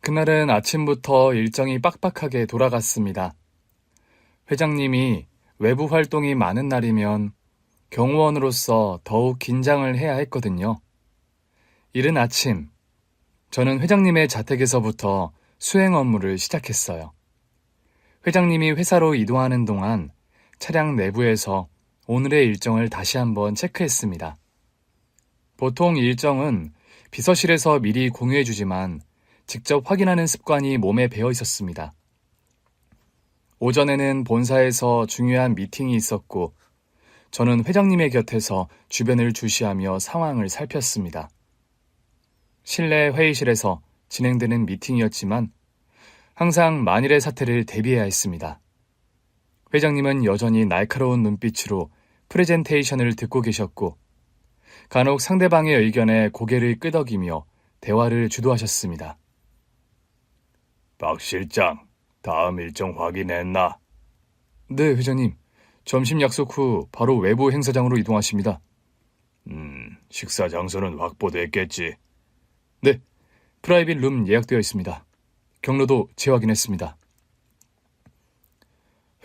그날은 아침부터 일정이 빡빡하게 돌아갔습니다. 회장님이 외부 활동이 많은 날이면 경호원으로서 더욱 긴장을 해야 했거든요. 이른 아침, 저는 회장님의 자택에서부터 수행 업무를 시작했어요. 회장님이 회사로 이동하는 동안 차량 내부에서 오늘의 일정을 다시 한번 체크했습니다. 보통 일정은 비서실에서 미리 공유해주지만 직접 확인하는 습관이 몸에 배어 있었습니다. 오전에는 본사에서 중요한 미팅이 있었고 저는 회장님의 곁에서 주변을 주시하며 상황을 살폈습니다. 실내 회의실에서 진행되는 미팅이었지만 항상 만일의 사태를 대비해야 했습니다. 회장님은 여전히 날카로운 눈빛으로 프레젠테이션을 듣고 계셨고 간혹 상대방의 의견에 고개를 끄덕이며 대화를 주도하셨습니다. 박 실장, 다음 일정 확인했나? 네, 회장님. 점심 약속 후 바로 외부 행사장으로 이동하십니다. 식사 장소는 확보됐겠지? 네, 프라이빗 룸 예약되어 있습니다. 경로도 재확인했습니다.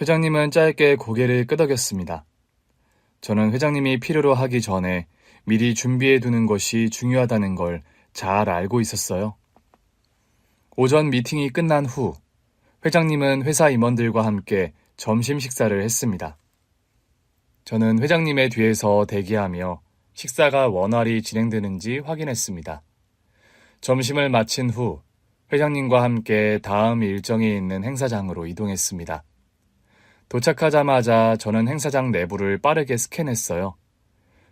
회장님은 짧게 고개를 끄덕였습니다. 저는 회장님이 필요로 하기 전에 미리 준비해 두는 것이 중요하다는 걸 잘 알고 있었어요. 오전 미팅이 끝난 후 회장님은 회사 임원들과 함께 점심 식사를 했습니다. 저는 회장님의 뒤에서 대기하며 식사가 원활히 진행되는지 확인했습니다. 점심을 마친 후 회장님과 함께 다음 일정이 있는 행사장으로 이동했습니다. 도착하자마자 저는 행사장 내부를 빠르게 스캔했어요.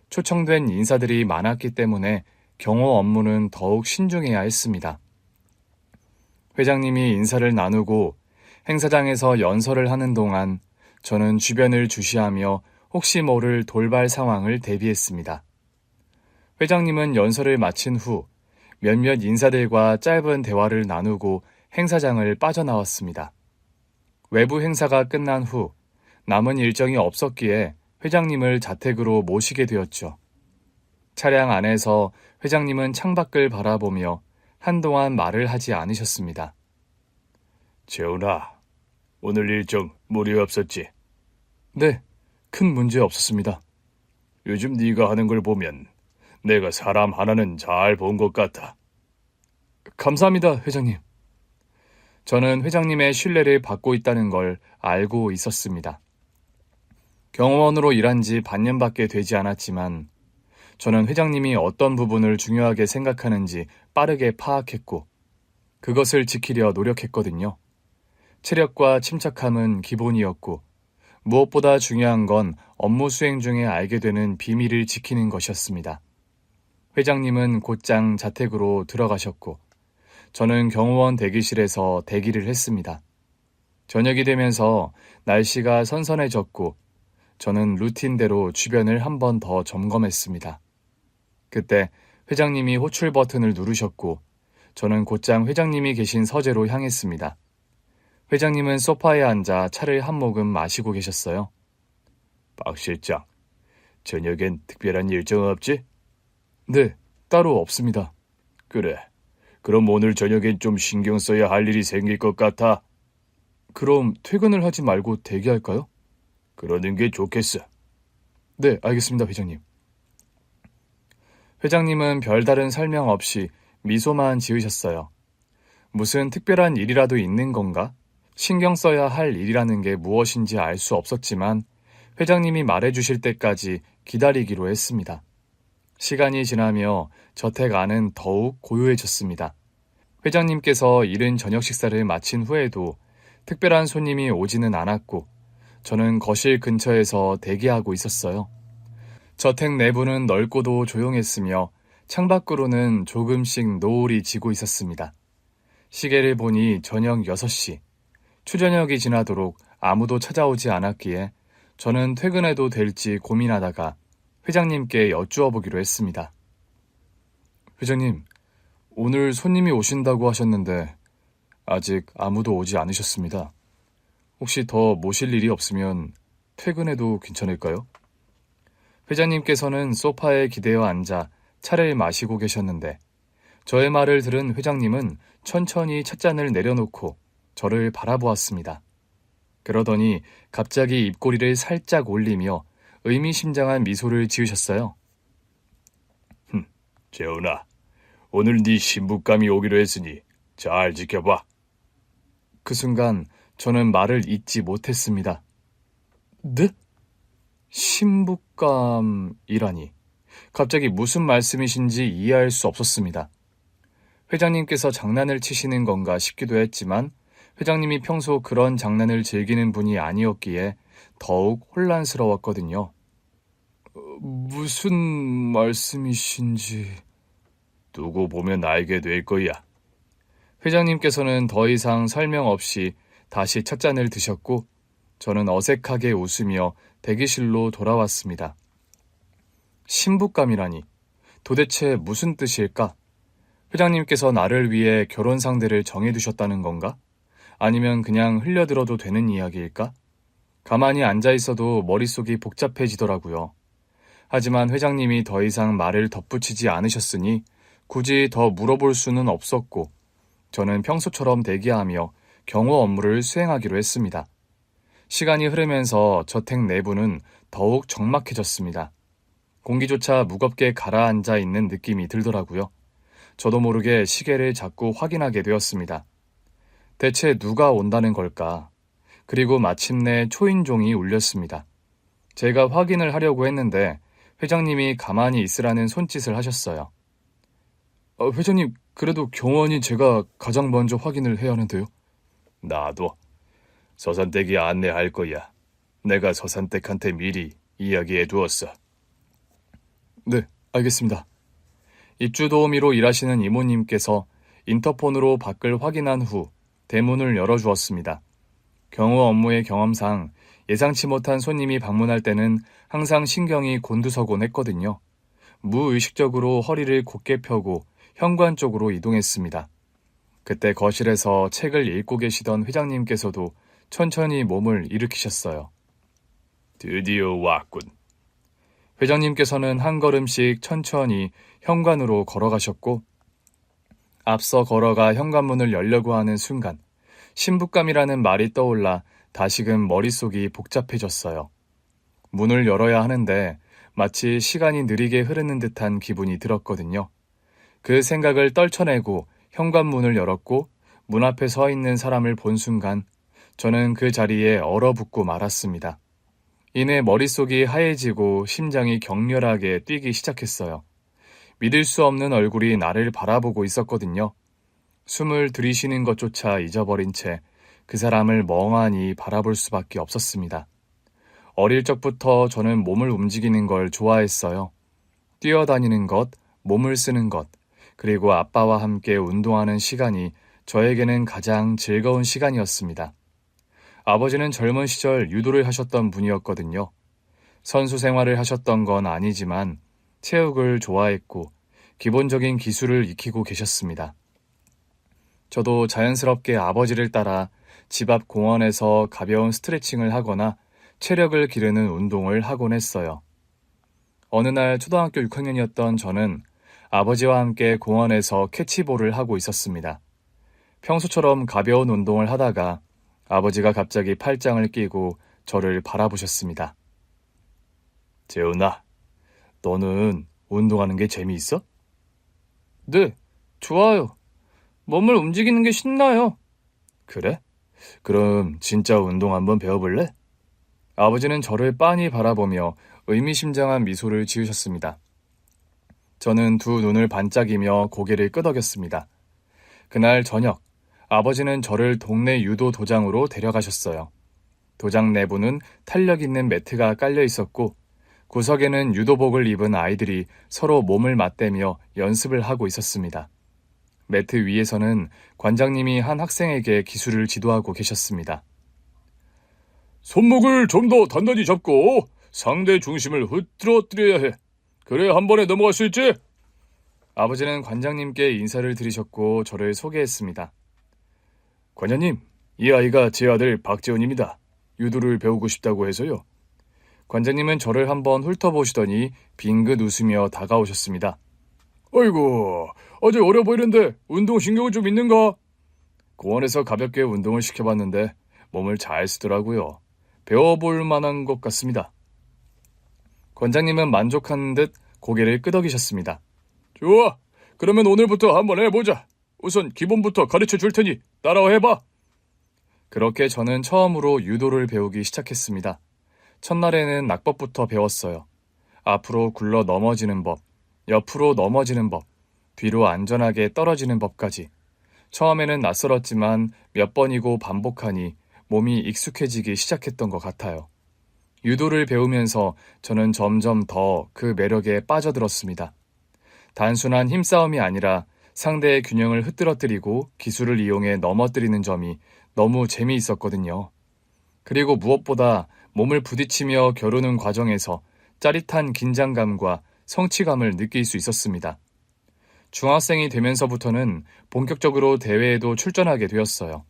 초청된 인사들이 많았기 때문에 경호 업무는 더욱 신중해야 했습니다. 회장님이 인사를 나누고 행사장에서 연설을 하는 동안 저는 주변을 주시하며 혹시 모를 돌발 상황을 대비했습니다. 회장님은 연설을 마친 후 몇몇 인사들과 짧은 대화를 나누고 행사장을 빠져나왔습니다. 외부 행사가 끝난 후 남은 일정이 없었기에 회장님을 자택으로 모시게 되었죠. 차량 안에서 회장님은 창밖을 바라보며 한동안 말을 하지 않으셨습니다. 재훈아, 오늘 일정 무리 없었지? 네, 큰 문제 없었습니다. 요즘 네가 하는 걸 보면 내가 사람 하나는 잘 본 것 같아. 감사합니다, 회장님. 저는 회장님의 신뢰를 받고 있다는 걸 알고 있었습니다. 경호원으로 일한 지 반년밖에 되지 않았지만 저는 회장님이 어떤 부분을 중요하게 생각하는지 빠르게 파악했고 그것을 지키려 노력했거든요. 체력과 침착함은 기본이었고 무엇보다 중요한 건 업무 수행 중에 알게 되는 비밀을 지키는 것이었습니다. 회장님은 곧장 자택으로 들어가셨고 저는 경호원 대기실에서 대기를 했습니다. 저녁이 되면서 날씨가 선선해졌고 저는 루틴대로 주변을 한 번 더 점검했습니다. 그때 회장님이 호출 버튼을 누르셨고 저는 곧장 회장님이 계신 서재로 향했습니다. 회장님은 소파에 앉아 차를 한 모금 마시고 계셨어요. 박 실장, 저녁엔 특별한 일정 없지? 네, 따로 없습니다. 그래, 그럼 오늘 저녁엔 좀 신경 써야 할 일이 생길 것 같아. 그럼 퇴근을 하지 말고 대기할까요? 그러는 게 좋겠어. 네, 알겠습니다, 회장님. 회장님은 별다른 설명 없이 미소만 지으셨어요. 무슨 특별한 일이라도 있는 건가? 신경 써야 할 일이라는 게 무엇인지 알 수 없었지만 회장님이 말해주실 때까지 기다리기로 했습니다. 시간이 지나며 저택 안은 더욱 고요해졌습니다. 회장님께서 이른 저녁 식사를 마친 후에도 특별한 손님이 오지는 않았고 저는 거실 근처에서 대기하고 있었어요. 저택 내부는 넓고도 조용했으며 창밖으로는 조금씩 노을이 지고 있었습니다. 시계를 보니 저녁 6시. 추저녁이 지나도록 아무도 찾아오지 않았기에 저는 퇴근해도 될지 고민하다가 회장님께 여쭈어 보기로 했습니다. 회장님, 오늘 손님이 오신다고 하셨는데 아직 아무도 오지 않으셨습니다. 혹시 더 모실 일이 없으면 퇴근해도 괜찮을까요? 회장님께서는 소파에 기대어 앉아 차를 마시고 계셨는데 저의 말을 들은 회장님은 천천히 찻잔을 내려놓고 저를 바라보았습니다. 그러더니 갑자기 입꼬리를 살짝 올리며 의미심장한 미소를 지으셨어요. 재훈아, 오늘 네 신부감이 오기로 했으니 잘 지켜봐. 그 순간 저는 말을 잇지 못했습니다. 네? 신부감이라니. 갑자기 무슨 말씀이신지 이해할 수 없었습니다. 회장님께서 장난을 치시는 건가 싶기도 했지만 회장님이 평소 그런 장난을 즐기는 분이 아니었기에 더욱 혼란스러웠거든요. 무슨 말씀이신지... 두고 보면 알게 될 거야. 회장님께서는 더 이상 설명 없이 다시 찻잔을 드셨고 저는 어색하게 웃으며 대기실로 돌아왔습니다. 신부감이라니 도대체 무슨 뜻일까? 회장님께서 나를 위해 결혼 상대를 정해두셨다는 건가? 아니면 그냥 흘려들어도 되는 이야기일까? 가만히 앉아있어도 머릿속이 복잡해지더라고요. 하지만 회장님이 더 이상 말을 덧붙이지 않으셨으니 굳이 더 물어볼 수는 없었고 저는 평소처럼 대기하며 경호 업무를 수행하기로 했습니다. 시간이 흐르면서 저택 내부는 더욱 적막해졌습니다. 공기조차 무겁게 가라앉아 있는 느낌이 들더라고요. 저도 모르게 시계를 자꾸 확인하게 되었습니다. 대체 누가 온다는 걸까? 그리고 마침내 초인종이 울렸습니다. 제가 확인을 하려고 했는데 회장님이 가만히 있으라는 손짓을 하셨어요. 회장님, 그래도 경호원이 제가 가장 먼저 확인을 해야 하는데요. 나도 서산댁이 안내할 거야. 내가 서산댁한테 미리 이야기해 두었어. 네, 알겠습니다. 입주도우미로 일하시는 이모님께서 인터폰으로 밖을 확인한 후 대문을 열어주었습니다. 경호 업무의 경험상 예상치 못한 손님이 방문할 때는 항상 신경이 곤두서곤 했거든요. 무의식적으로 허리를 곧게 펴고 현관 쪽으로 이동했습니다. 그때 거실에서 책을 읽고 계시던 회장님께서도 천천히 몸을 일으키셨어요. 드디어 왔군. 회장님께서는 한 걸음씩 천천히 현관으로 걸어가셨고 앞서 걸어가 현관문을 열려고 하는 순간 신부감이라는 말이 떠올라 다시금 머릿속이 복잡해졌어요. 문을 열어야 하는데 마치 시간이 느리게 흐르는 듯한 기분이 들었거든요. 그 생각을 떨쳐내고 현관문을 열었고 문 앞에 서 있는 사람을 본 순간 저는 그 자리에 얼어붙고 말았습니다. 이내 머릿속이 하얘지고 심장이 격렬하게 뛰기 시작했어요. 믿을 수 없는 얼굴이 나를 바라보고 있었거든요. 숨을 들이쉬는 것조차 잊어버린 채 그 사람을 멍하니 바라볼 수밖에 없었습니다. 어릴 적부터 저는 몸을 움직이는 걸 좋아했어요. 뛰어다니는 것, 몸을 쓰는 것, 그리고 아빠와 함께 운동하는 시간이 저에게는 가장 즐거운 시간이었습니다. 아버지는 젊은 시절 유도를 하셨던 분이었거든요. 선수 생활을 하셨던 건 아니지만 체육을 좋아했고 기본적인 기술을 익히고 계셨습니다. 저도 자연스럽게 아버지를 따라 집 앞 공원에서 가벼운 스트레칭을 하거나 체력을 기르는 운동을 하곤 했어요. 어느 날 초등학교 6학년이었던 저는 아버지와 함께 공원에서 캐치볼을 하고 있었습니다. 평소처럼 가벼운 운동을 하다가 아버지가 갑자기 팔짱을 끼고 저를 바라보셨습니다. 재훈아, 너는 운동하는 게 재미있어? 네, 좋아요. 몸을 움직이는 게 신나요. 그래? 그럼 진짜 운동 한번 배워볼래? 아버지는 저를 빤히 바라보며 의미심장한 미소를 지으셨습니다. 저는 두 눈을 반짝이며 고개를 끄덕였습니다. 그날 저녁, 아버지는 저를 동네 유도 도장으로 데려가셨어요. 도장 내부는 탄력 있는 매트가 깔려 있었고 구석에는 유도복을 입은 아이들이 서로 몸을 맞대며 연습을 하고 있었습니다. 매트 위에서는 관장님이 한 학생에게 기술을 지도하고 계셨습니다. 손목을 좀 더 단단히 잡고 상대 중심을 흐트러뜨려야 해. 그래야 한 번에 넘어갈 수 있지? 아버지는 관장님께 인사를 드리셨고 저를 소개했습니다. 관장님, 이 아이가 제 아들 박재훈입니다. 유도를 배우고 싶다고 해서요. 관장님은 저를 한번 훑어보시더니 빙긋 웃으며 다가오셨습니다. 어이구, 어제 어려 보이는데 운동신경은 좀 있는가? 공원에서 가볍게 운동을 시켜봤는데 몸을 잘 쓰더라고요. 배워볼 만한 것 같습니다. 권장님은 만족한 듯 고개를 끄덕이셨습니다. 좋아. 그러면 오늘부터 한번 해보자. 우선 기본부터 가르쳐 줄 테니 따라와 해봐. 그렇게 저는 처음으로 유도를 배우기 시작했습니다. 첫날에는 낙법부터 배웠어요. 앞으로 굴러 넘어지는 법, 옆으로 넘어지는 법, 뒤로 안전하게 떨어지는 법까지. 처음에는 낯설었지만 몇 번이고 반복하니 몸이 익숙해지기 시작했던 것 같아요. 유도를 배우면서 저는 점점 더 그 매력에 빠져들었습니다. 단순한 힘싸움이 아니라 상대의 균형을 흐트러뜨리고 기술을 이용해 넘어뜨리는 점이 너무 재미있었거든요. 그리고 무엇보다 몸을 부딪히며 겨루는 과정에서 짜릿한 긴장감과 성취감을 느낄 수 있었습니다. 중학생이 되면서부터는 본격적으로 대회에도 출전하게 되었어요.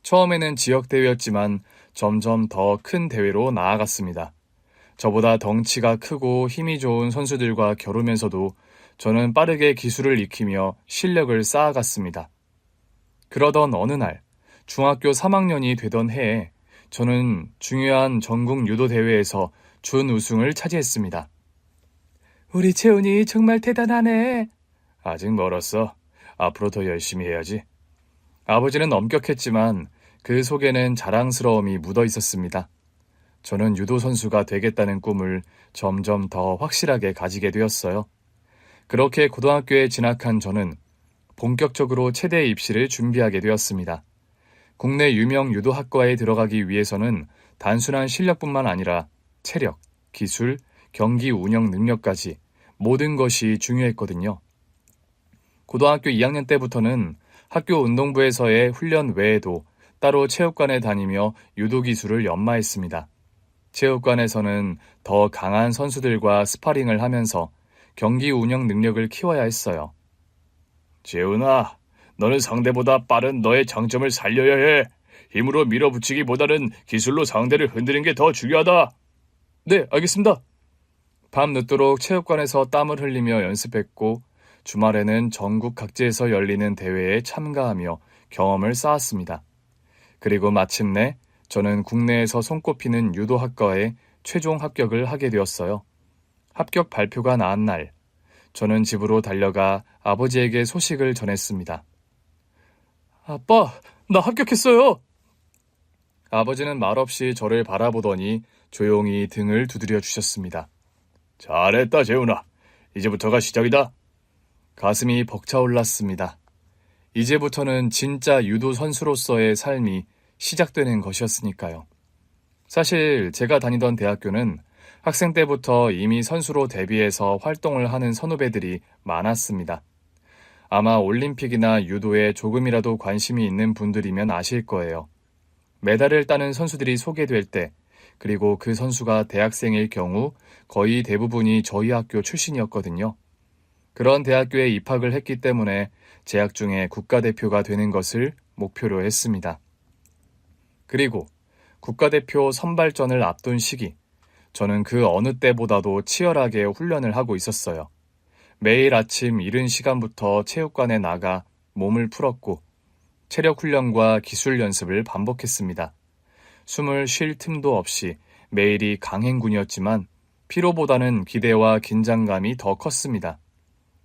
처음에는 지역 대회였지만 점점 더 큰 대회로 나아갔습니다. 저보다 덩치가 크고 힘이 좋은 선수들과 겨루면서도 저는 빠르게 기술을 익히며 실력을 쌓아갔습니다. 그러던 어느 날, 중학교 3학년이 되던 해에 저는 중요한 전국 유도 대회에서 준우승을 차지했습니다. 우리 채훈이 정말 대단하네. 아직 멀었어. 앞으로 더 열심히 해야지. 아버지는 엄격했지만 그 속에는 자랑스러움이 묻어 있었습니다. 저는 유도 선수가 되겠다는 꿈을 점점 더 확실하게 가지게 되었어요. 그렇게 고등학교에 진학한 저는 본격적으로 체대 입시를 준비하게 되었습니다. 국내 유명 유도학과에 들어가기 위해서는 단순한 실력뿐만 아니라 체력, 기술, 경기 운영 능력까지 모든 것이 중요했거든요. 고등학교 2학년 때부터는 학교 운동부에서의 훈련 외에도 따로 체육관에 다니며 유도 기술을 연마했습니다. 체육관에서는 더 강한 선수들과 스파링을 하면서 경기 운영 능력을 키워야 했어요. 재훈아, 너는 상대보다 빠른 너의 장점을 살려야 해. 힘으로 밀어붙이기보다는 기술로 상대를 흔드는 게 더 중요하다. 네, 알겠습니다. 밤 늦도록 체육관에서 땀을 흘리며 연습했고 주말에는 전국 각지에서 열리는 대회에 참가하며 경험을 쌓았습니다. 그리고 마침내 저는 국내에서 손꼽히는 유도학과에 최종 합격을 하게 되었어요. 합격 발표가 나은 날, 저는 집으로 달려가 아버지에게 소식을 전했습니다. 아빠, 나 합격했어요! 아버지는 말없이 저를 바라보더니 조용히 등을 두드려 주셨습니다. 잘했다, 재훈아. 이제부터가 시작이다. 가슴이 벅차올랐습니다. 이제부터는 진짜 유도 선수로서의 삶이 시작되는 것이었으니까요. 사실 제가 다니던 대학교는 학생 때부터 이미 선수로 데뷔해서 활동을 하는 선후배들이 많았습니다. 아마 올림픽이나 유도에 조금이라도 관심이 있는 분들이면 아실 거예요. 메달을 따는 선수들이 소개될 때, 그리고 그 선수가 대학생일 경우 거의 대부분이 저희 학교 출신이었거든요. 그런 대학교에 입학을 했기 때문에 재학 중에 국가대표가 되는 것을 목표로 했습니다. 그리고 국가대표 선발전을 앞둔 시기, 저는 그 어느 때보다도 치열하게 훈련을 하고 있었어요. 매일 아침 이른 시간부터 체육관에 나가 몸을 풀었고 체력 훈련과 기술 연습을 반복했습니다. 숨을 쉴 틈도 없이 매일이 강행군이었지만 피로보다는 기대와 긴장감이 더 컸습니다.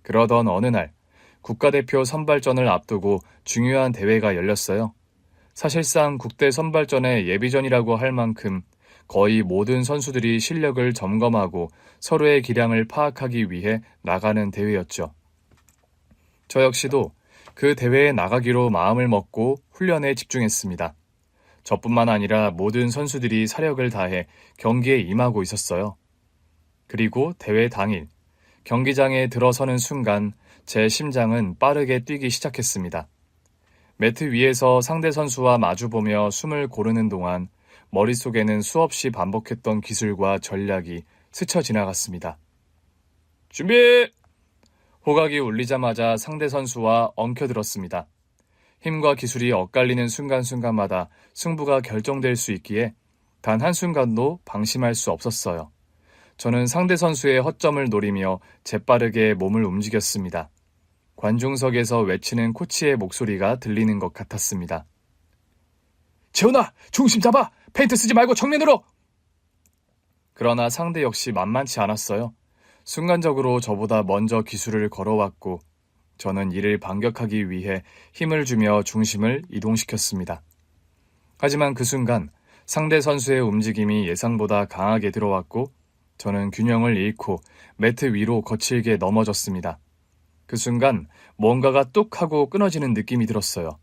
그러던 어느 날 국가대표 선발전을 앞두고 중요한 대회가 열렸어요. 사실상 국대 선발전의 예비전이라고 할 만큼 거의 모든 선수들이 실력을 점검하고 서로의 기량을 파악하기 위해 나가는 대회였죠. 저 역시도 그 대회에 나가기로 마음을 먹고 훈련에 집중했습니다. 저뿐만 아니라 모든 선수들이 사력을 다해 경기에 임하고 있었어요. 그리고 대회 당일, 경기장에 들어서는 순간 제 심장은 빠르게 뛰기 시작했습니다. 매트 위에서 상대 선수와 마주보며 숨을 고르는 동안 머릿속에는 수없이 반복했던 기술과 전략이 스쳐 지나갔습니다. 준비! 호각이 울리자마자 상대 선수와 엉켜들었습니다. 힘과 기술이 엇갈리는 순간순간마다 승부가 결정될 수 있기에 단 한순간도 방심할 수 없었어요. 저는 상대 선수의 허점을 노리며 재빠르게 몸을 움직였습니다. 관중석에서 외치는 코치의 목소리가 들리는 것 같았습니다. 재훈아, 중심 잡아! 페인트 쓰지 말고 정면으로! 그러나 상대 역시 만만치 않았어요. 순간적으로 저보다 먼저 기술을 걸어왔고 저는 이를 반격하기 위해 힘을 주며 중심을 이동시켰습니다. 하지만 그 순간 상대 선수의 움직임이 예상보다 강하게 들어왔고 저는 균형을 잃고 매트 위로 거칠게 넘어졌습니다. 그 순간 뭔가가 뚝 하고 끊어지는 느낌이 들었어요.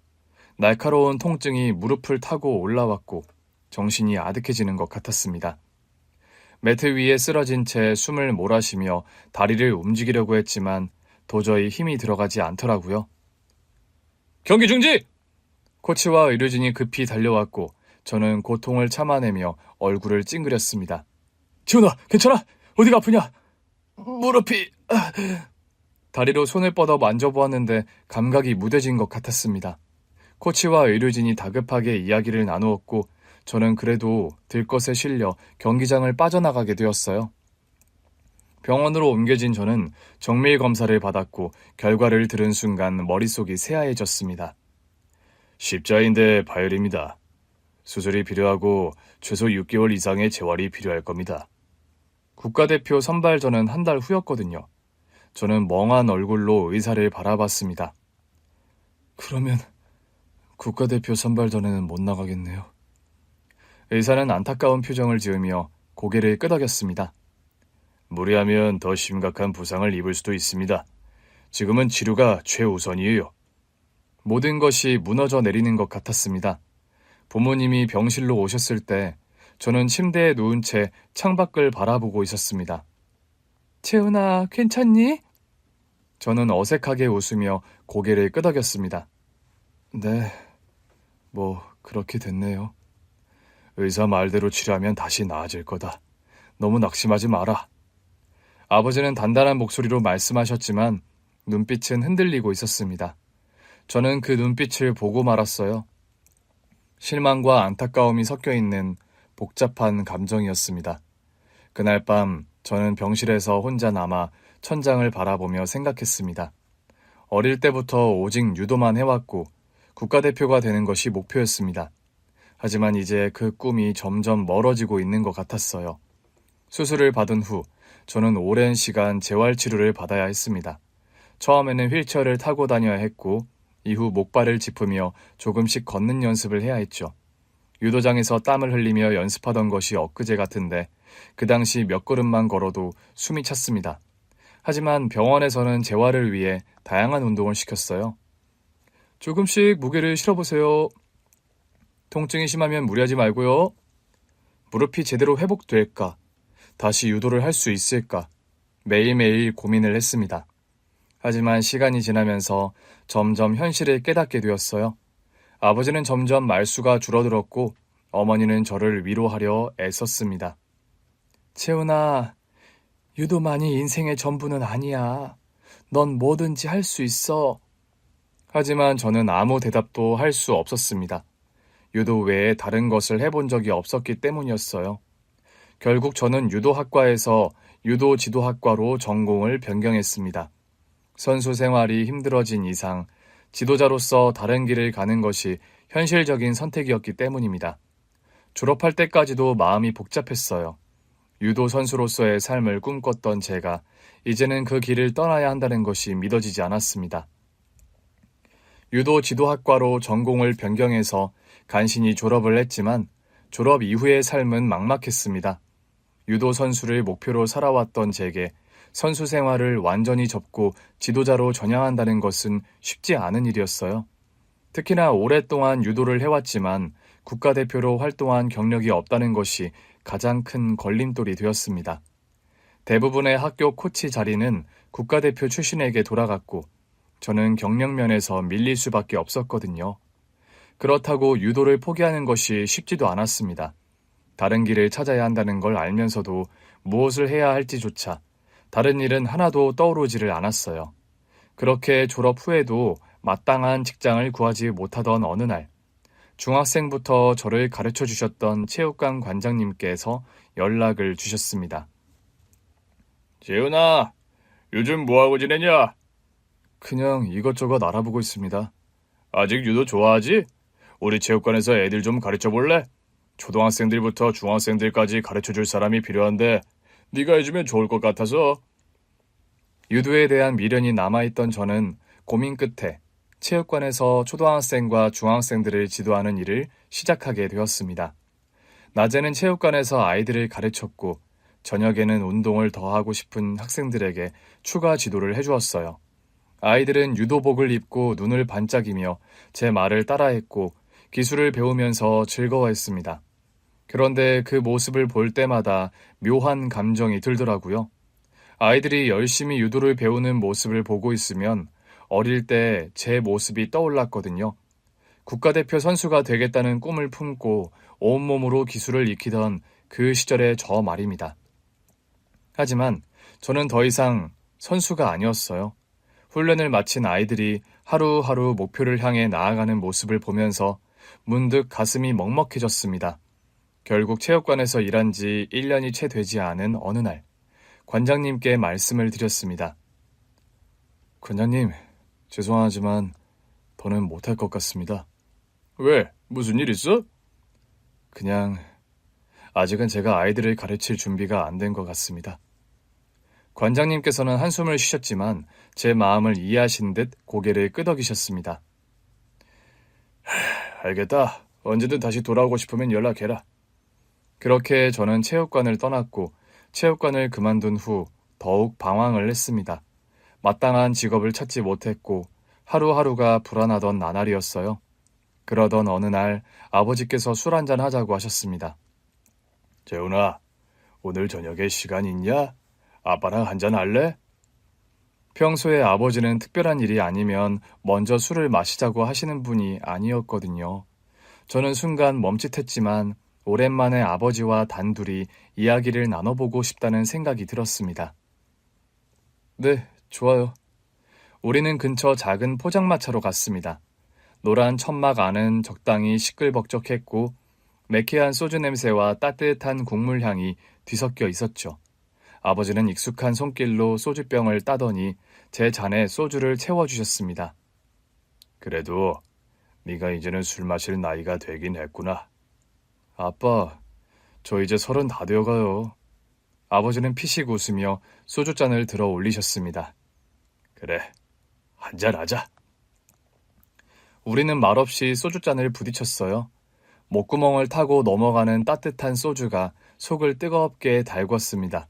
날카로운 통증이 무릎을 타고 올라왔고 정신이 아득해지는 것 같았습니다. 매트 위에 쓰러진 채 숨을 몰아쉬며 다리를 움직이려고 했지만 도저히 힘이 들어가지 않더라고요. 경기 중지! 코치와 의료진이 급히 달려왔고 저는 고통을 참아내며 얼굴을 찡그렸습니다. 재훈아, 괜찮아? 어디가 아프냐? 무릎이... 다리로 손을 뻗어 만져보았는데 감각이 무뎌진 것 같았습니다. 코치와 의료진이 다급하게 이야기를 나누었고 저는 그래도 들것에 실려 경기장을 빠져나가게 되었어요. 병원으로 옮겨진 저는 정밀 검사를 받았고 결과를 들은 순간 머릿속이 새하얘졌습니다. 십자인대 파열입니다. 수술이 필요하고 최소 6개월 이상의 재활이 필요할 겁니다. 국가대표 선발전은 한 달 후였거든요. 저는 멍한 얼굴로 의사를 바라봤습니다. 그러면 국가대표 선발전에는 못 나가겠네요. 의사는 안타까운 표정을 지으며 고개를 끄덕였습니다. 무리하면 더 심각한 부상을 입을 수도 있습니다. 지금은 치료가 최우선이에요. 모든 것이 무너져 내리는 것 같았습니다. 부모님이 병실로 오셨을 때 저는 침대에 누운 채 창밖을 바라보고 있었습니다. 채은아, 괜찮니? 저는 어색하게 웃으며 고개를 끄덕였습니다. 네, 그렇게 됐네요. 의사 말대로 치료하면 다시 나아질 거다. 너무 낙심하지 마라. 아버지는 단단한 목소리로 말씀하셨지만 눈빛은 흔들리고 있었습니다. 저는 그 눈빛을 보고 말았어요. 실망과 안타까움이 섞여 있는 복잡한 감정이었습니다. 그날 밤 저는 병실에서 혼자 남아 천장을 바라보며 생각했습니다. 어릴 때부터 오직 유도만 해왔고 국가대표가 되는 것이 목표였습니다. 하지만 이제 그 꿈이 점점 멀어지고 있는 것 같았어요. 수술을 받은 후 저는 오랜 시간 재활치료를 받아야 했습니다. 처음에는 휠체어를 타고 다녀야 했고 이후 목발을 짚으며 조금씩 걷는 연습을 해야 했죠. 유도장에서 땀을 흘리며 연습하던 것이 엊그제 같은데 그 당시 몇 걸음만 걸어도 숨이 찼습니다. 하지만 병원에서는 재활을 위해 다양한 운동을 시켰어요. 조금씩 무게를 실어보세요. 통증이 심하면 무리하지 말고요. 무릎이 제대로 회복될까? 다시 유도를 할 수 있을까? 매일매일 고민을 했습니다. 하지만 시간이 지나면서 점점 현실을 깨닫게 되었어요. 아버지는 점점 말수가 줄어들었고 어머니는 저를 위로하려 애썼습니다. 채훈아, 유도만이 인생의 전부는 아니야. 넌 뭐든지 할 수 있어. 하지만 저는 아무 대답도 할 수 없었습니다. 유도 외에 다른 것을 해본 적이 없었기 때문이었어요. 결국 저는 유도학과에서 유도 지도학과로 전공을 변경했습니다. 선수 생활이 힘들어진 이상 지도자로서 다른 길을 가는 것이 현실적인 선택이었기 때문입니다. 졸업할 때까지도 마음이 복잡했어요. 유도 선수로서의 삶을 꿈꿨던 제가 이제는 그 길을 떠나야 한다는 것이 믿어지지 않았습니다. 유도 지도학과로 전공을 변경해서 간신히 졸업을 했지만 졸업 이후의 삶은 막막했습니다. 유도 선수를 목표로 살아왔던 제게 선수 생활을 완전히 접고 지도자로 전향한다는 것은 쉽지 않은 일이었어요. 특히나 오랫동안 유도를 해왔지만 국가대표로 활동한 경력이 없다는 것이 가장 큰 걸림돌이 되었습니다. 대부분의 학교 코치 자리는 국가대표 출신에게 돌아갔고 저는 경력 면에서 밀릴 수밖에 없었거든요. 그렇다고 유도를 포기하는 것이 쉽지도 않았습니다. 다른 길을 찾아야 한다는 걸 알면서도 무엇을 해야 할지조차 다른 일은 하나도 떠오르지를 않았어요. 그렇게 졸업 후에도 마땅한 직장을 구하지 못하던 어느 날, 중학생부터 저를 가르쳐 주셨던 체육관 관장님께서 연락을 주셨습니다. 재훈아, 요즘 뭐하고 지내냐? 그냥 이것저것 알아보고 있습니다. 아직 유도 좋아하지? 우리 체육관에서 애들 좀 가르쳐 볼래? 초등학생들부터 중학생들까지 가르쳐 줄 사람이 필요한데 네가 해주면 좋을 것 같아서. 유도에 대한 미련이 남아있던 저는 고민 끝에 체육관에서 초등학생과 중학생들을 지도하는 일을 시작하게 되었습니다. 낮에는 체육관에서 아이들을 가르쳤고 저녁에는 운동을 더 하고 싶은 학생들에게 추가 지도를 해주었어요. 아이들은 유도복을 입고 눈을 반짝이며 제 말을 따라했고 기술을 배우면서 즐거워했습니다. 그런데 그 모습을 볼 때마다 묘한 감정이 들더라고요. 아이들이 열심히 유도를 배우는 모습을 보고 있으면 어릴 때 제 모습이 떠올랐거든요. 국가대표 선수가 되겠다는 꿈을 품고 온몸으로 기술을 익히던 그 시절의 저 말입니다. 하지만 저는 더 이상 선수가 아니었어요. 훈련을 마친 아이들이 하루하루 목표를 향해 나아가는 모습을 보면서 문득 가슴이 먹먹해졌습니다. 결국 체육관에서 일한 지 1년이 채 되지 않은 어느 날, 관장님께 말씀을 드렸습니다. 관장님, 죄송하지만 더는 못할 것 같습니다. 왜? 무슨 일 있어? 그냥 아직은 제가 아이들을 가르칠 준비가 안 된 것 같습니다. 관장님께서는 한숨을 쉬셨지만 제 마음을 이해하신 듯 고개를 끄덕이셨습니다. 알겠다. 언제든 다시 돌아오고 싶으면 연락해라. 그렇게 저는 체육관을 떠났고 체육관을 그만둔 후 더욱 방황을 했습니다. 마땅한 직업을 찾지 못했고 하루하루가 불안하던 나날이었어요. 그러던 어느 날 아버지께서 술 한잔 하자고 하셨습니다. 재훈아, 오늘 저녁에 시간 있냐? 아빠랑 한잔 할래? 평소에 아버지는 특별한 일이 아니면 먼저 술을 마시자고 하시는 분이 아니었거든요. 저는 순간 멈칫했지만 오랜만에 아버지와 단둘이 이야기를 나눠보고 싶다는 생각이 들었습니다. 네, 좋아요. 우리는 근처 작은 포장마차로 갔습니다. 노란 천막 안은 적당히 시끌벅적했고 매캐한 소주 냄새와 따뜻한 국물 향이 뒤섞여 있었죠. 아버지는 익숙한 손길로 소주병을 따더니 제 잔에 소주를 채워주셨습니다. 그래도 네가 이제는 술 마실 나이가 되긴 했구나. 아빠, 저 이제 30 다 되어가요. 아버지는 피식 웃으며 소주잔을 들어 올리셨습니다. 그래, 한잔 하자. 우리는 말없이 소주잔을 부딪혔어요. 목구멍을 타고 넘어가는 따뜻한 소주가 속을 뜨겁게 달궜습니다.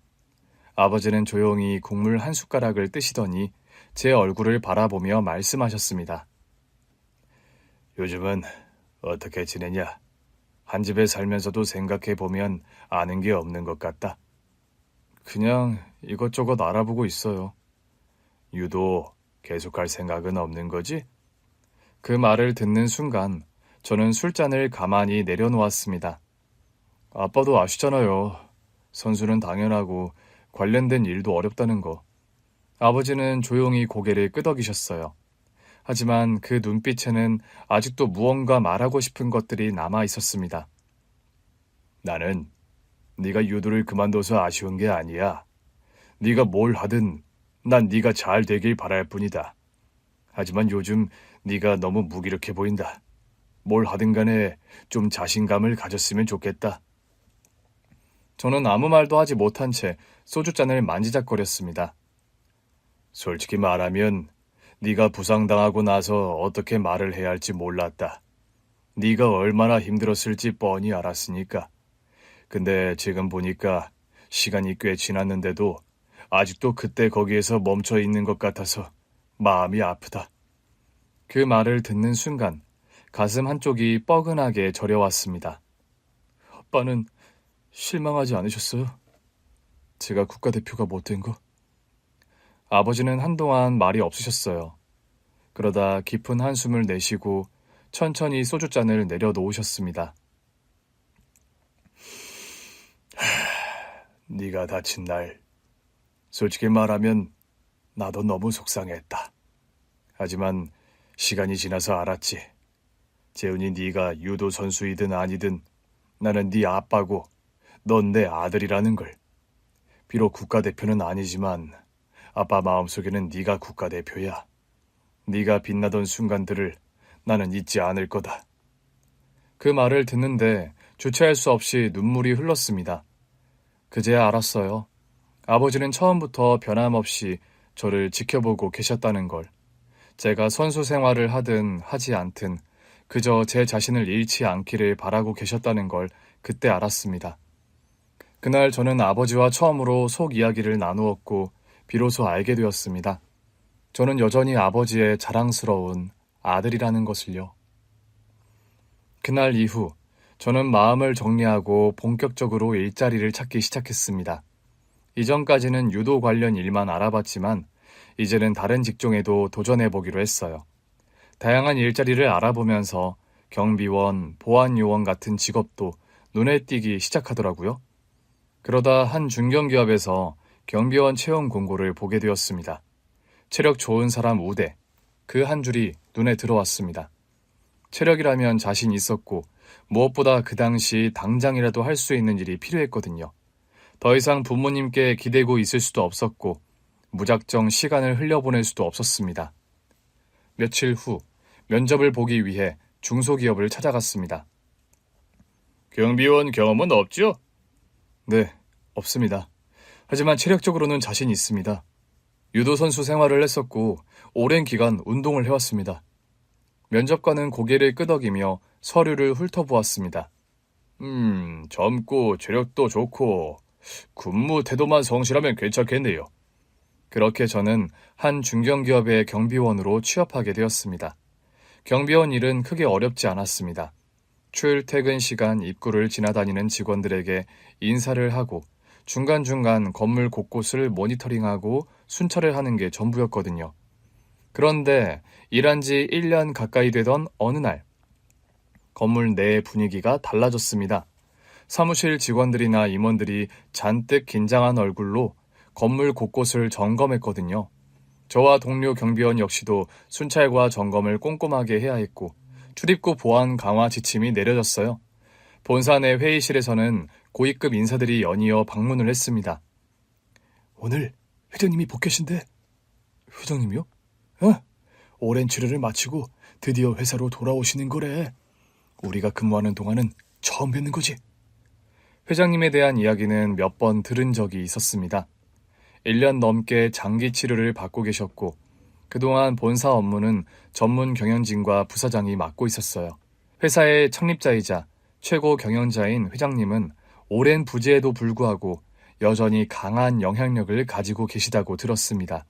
아버지는 조용히 국물 한 숟가락을 뜨시더니 제 얼굴을 바라보며 말씀하셨습니다. 요즘은 어떻게 지내냐? 한 집에 살면서도 생각해보면 아는 게 없는 것 같다. 그냥 이것저것 알아보고 있어요. 유도 계속할 생각은 없는 거지? 그 말을 듣는 순간 저는 술잔을 가만히 내려놓았습니다. 아빠도 아시잖아요. 선수는 당연하고 관련된 일도 어렵다는 거. 아버지는 조용히 고개를 끄덕이셨어요. 하지만 그 눈빛에는 아직도 무언가 말하고 싶은 것들이 남아 있었습니다. 나는 네가 유도를 그만둬서 아쉬운 게 아니야. 네가 뭘 하든 난 네가 잘 되길 바랄 뿐이다. 하지만 요즘 네가 너무 무기력해 보인다. 뭘 하든 간에 좀 자신감을 가졌으면 좋겠다. 저는 아무 말도 하지 못한 채 소주잔을 만지작거렸습니다. 솔직히 말하면 네가 부상당하고 나서 어떻게 말을 해야 할지 몰랐다. 네가 얼마나 힘들었을지 뻔히 알았으니까. 근데 지금 보니까 시간이 꽤 지났는데도 아직도 그때 거기에서 멈춰 있는 것 같아서 마음이 아프다. 그 말을 듣는 순간 가슴 한쪽이 뻐근하게 저려왔습니다. 아빠는 실망하지 않으셨어요? 제가 국가대표가 못된 거? 아버지는 한동안 말이 없으셨어요. 그러다 깊은 한숨을 내쉬고 천천히 소주잔을 내려놓으셨습니다. 네가 다친 날, 솔직히 말하면 나도 너무 속상했다. 하지만 시간이 지나서 알았지. 재훈이 네가 유도 선수이든 아니든 나는 네 아빠고 넌 내 아들이라는 걸. 비록 국가대표는 아니지만 아빠 마음속에는 네가 국가대표야. 네가 빛나던 순간들을 나는 잊지 않을 거다. 그 말을 듣는데 주체할 수 없이 눈물이 흘렀습니다. 그제야 알았어요. 아버지는 처음부터 변함없이 저를 지켜보고 계셨다는 걸. 제가 선수 생활을 하든 하지 않든 그저 제 자신을 잃지 않기를 바라고 계셨다는 걸 그때 알았습니다. 그날 저는 아버지와 처음으로 속 이야기를 나누었고 비로소 알게 되었습니다. 저는 여전히 아버지의 자랑스러운 아들이라는 것을요. 그날 이후 저는 마음을 정리하고 본격적으로 일자리를 찾기 시작했습니다. 이전까지는 유도 관련 일만 알아봤지만 이제는 다른 직종에도 도전해보기로 했어요. 다양한 일자리를 알아보면서 경비원, 보안요원 같은 직업도 눈에 띄기 시작하더라고요. 그러다 한 중견기업에서 경비원 채용 공고를 보게 되었습니다. 체력 좋은 사람 우대, 그 한 줄이 눈에 들어왔습니다. 체력이라면 자신 있었고 무엇보다 그 당시 당장이라도 할 수 있는 일이 필요했거든요. 더 이상 부모님께 기대고 있을 수도 없었고 무작정 시간을 흘려보낼 수도 없었습니다. 며칠 후 면접을 보기 위해 중소기업을 찾아갔습니다. 경비원 경험은 없죠? 네, 없습니다. 하지만 체력적으로는 자신 있습니다. 유도 선수 생활을 했었고 오랜 기간 운동을 해왔습니다. 면접관은 고개를 끄덕이며 서류를 훑어보았습니다. 젊고 체력도 좋고 근무 태도만 성실하면 괜찮겠네요. 그렇게 저는 한 중견기업의 경비원으로 취업하게 되었습니다. 경비원 일은 크게 어렵지 않았습니다. 출퇴근 시간 입구를 지나다니는 직원들에게 인사를 하고 중간중간 건물 곳곳을 모니터링하고 순찰을 하는 게 전부였거든요. 그런데 일한 지 1년 가까이 되던 어느 날, 건물 내 분위기가 달라졌습니다. 사무실 직원들이나 임원들이 잔뜩 긴장한 얼굴로 건물 곳곳을 점검했거든요. 저와 동료 경비원 역시도 순찰과 점검을 꼼꼼하게 해야 했고 출입구 보안 강화 지침이 내려졌어요. 본사 내 회의실에서는 고위급 인사들이 연이어 방문을 했습니다. 오늘 회장님이 복귀신데. 회장님이요? 오랜 치료를 마치고 드디어 회사로 돌아오시는 거래. 우리가 근무하는 동안은 처음 뵙는 거지. 회장님에 대한 이야기는 몇 번 들은 적이 있었습니다. 1년 넘게 장기 치료를 받고 계셨고 그동안 본사 업무는 전문 경영진과 부사장이 맡고 있었어요. 회사의 창립자이자 최고 경영자인 회장님은 오랜 부재에도 불구하고 여전히 강한 영향력을 가지고 계시다고 들었습니다.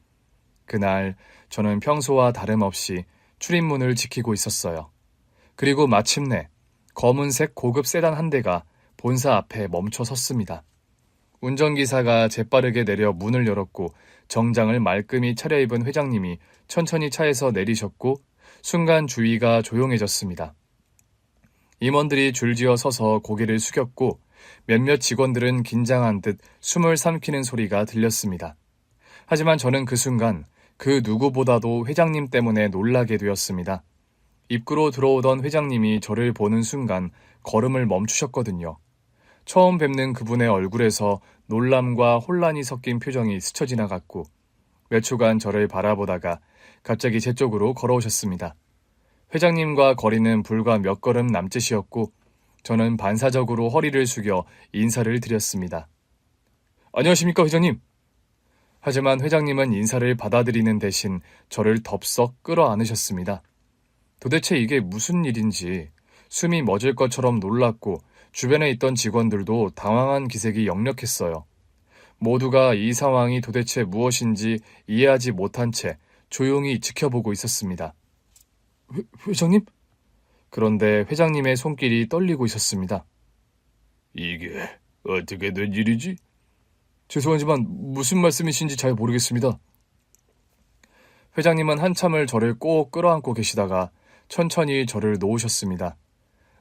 그날 저는 평소와 다름없이 출입문을 지키고 있었어요. 그리고 마침내 검은색 고급 세단 한 대가 본사 앞에 멈춰 섰습니다. 운전기사가 재빠르게 내려 문을 열었고 정장을 말끔히 차려입은 회장님이 천천히 차에서 내리셨고 순간 주위가 조용해졌습니다. 임원들이 줄지어 서서 고개를 숙였고 몇몇 직원들은 긴장한 듯 숨을 삼키는 소리가 들렸습니다. 하지만 저는 그 순간 그 누구보다도 회장님 때문에 놀라게 되었습니다. 입구로 들어오던 회장님이 저를 보는 순간 걸음을 멈추셨거든요. 처음 뵙는 그분의 얼굴에서 놀람과 혼란이 섞인 표정이 스쳐 지나갔고 몇 초간 저를 바라보다가 갑자기 제 쪽으로 걸어오셨습니다. 회장님과 거리는 불과 몇 걸음 남짓이었고 저는 반사적으로 허리를 숙여 인사를 드렸습니다. 안녕하십니까 회장님. 하지만 회장님은 인사를 받아들이는 대신 저를 덥석 끌어안으셨습니다. 도대체 이게 무슨 일인지 숨이 멎을 것처럼 놀랐고 주변에 있던 직원들도 당황한 기색이 역력했어요. 모두가 이 상황이 도대체 무엇인지 이해하지 못한 채 조용히 지켜보고 있었습니다. 회장님? 그런데 회장님의 손길이 떨리고 있었습니다. 이게 어떻게 된 일이지? 죄송하지만 무슨 말씀이신지 잘 모르겠습니다. 회장님은 한참을 저를 꼭 끌어안고 계시다가 천천히 저를 놓으셨습니다.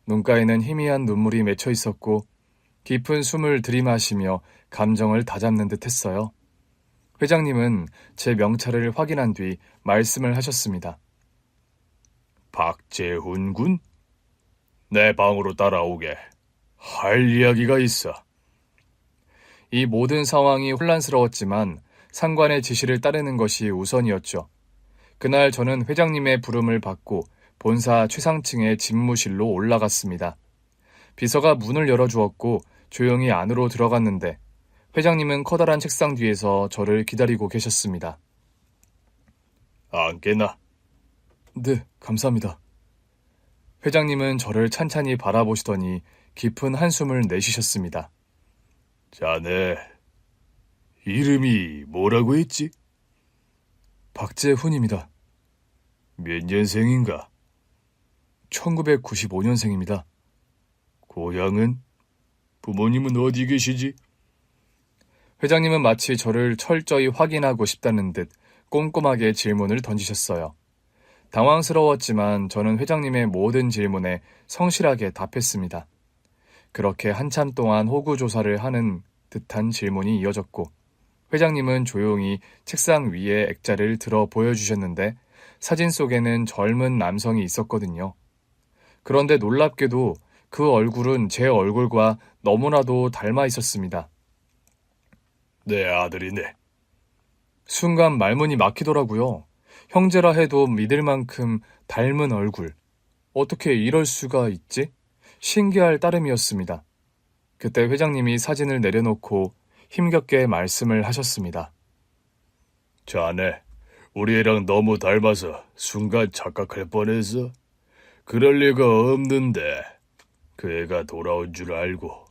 눈가에는 희미한 눈물이 맺혀 있었고 깊은 숨을 들이마시며 감정을 다잡는 듯 했어요. 회장님은 제 명찰을 확인한 뒤 말씀을 하셨습니다. 박재훈 군? 내 방으로 따라오게. 할 이야기가 있어. 이 모든 상황이 혼란스러웠지만 상관의 지시를 따르는 것이 우선이었죠. 그날 저는 회장님의 부름을 받고 본사 최상층의 집무실로 올라갔습니다. 비서가 문을 열어주었고 조용히 안으로 들어갔는데 회장님은 커다란 책상 뒤에서 저를 기다리고 계셨습니다. 안 깨나? 네, 감사합니다. 회장님은 저를 찬찬히 바라보시더니 깊은 한숨을 내쉬셨습니다. 자네, 이름이 뭐라고 했지? 박재훈입니다. 몇 년생인가? 1995년생입니다. 고향은? 부모님은 어디 계시지? 회장님은 마치 저를 철저히 확인하고 싶다는 듯 꼼꼼하게 질문을 던지셨어요. 당황스러웠지만 저는 회장님의 모든 질문에 성실하게 답했습니다. 그렇게 한참 동안 호구조사를 하는 듯한 질문이 이어졌고 회장님은 조용히 책상 위에 액자를 들어 보여주셨는데 사진 속에는 젊은 남성이 있었거든요. 그런데 놀랍게도 그 얼굴은 제 얼굴과 너무나도 닮아 있었습니다. 내 아들이네. 순간 말문이 막히더라고요. 형제라 해도 믿을 만큼 닮은 얼굴. 어떻게 이럴 수가 있지? 신기할 따름이었습니다. 그때 회장님이 사진을 내려놓고 힘겹게 말씀을 하셨습니다. 자네, 우리 애랑 너무 닮아서 순간 착각할 뻔했어. 그럴 리가 없는데 그 애가 돌아온 줄 알고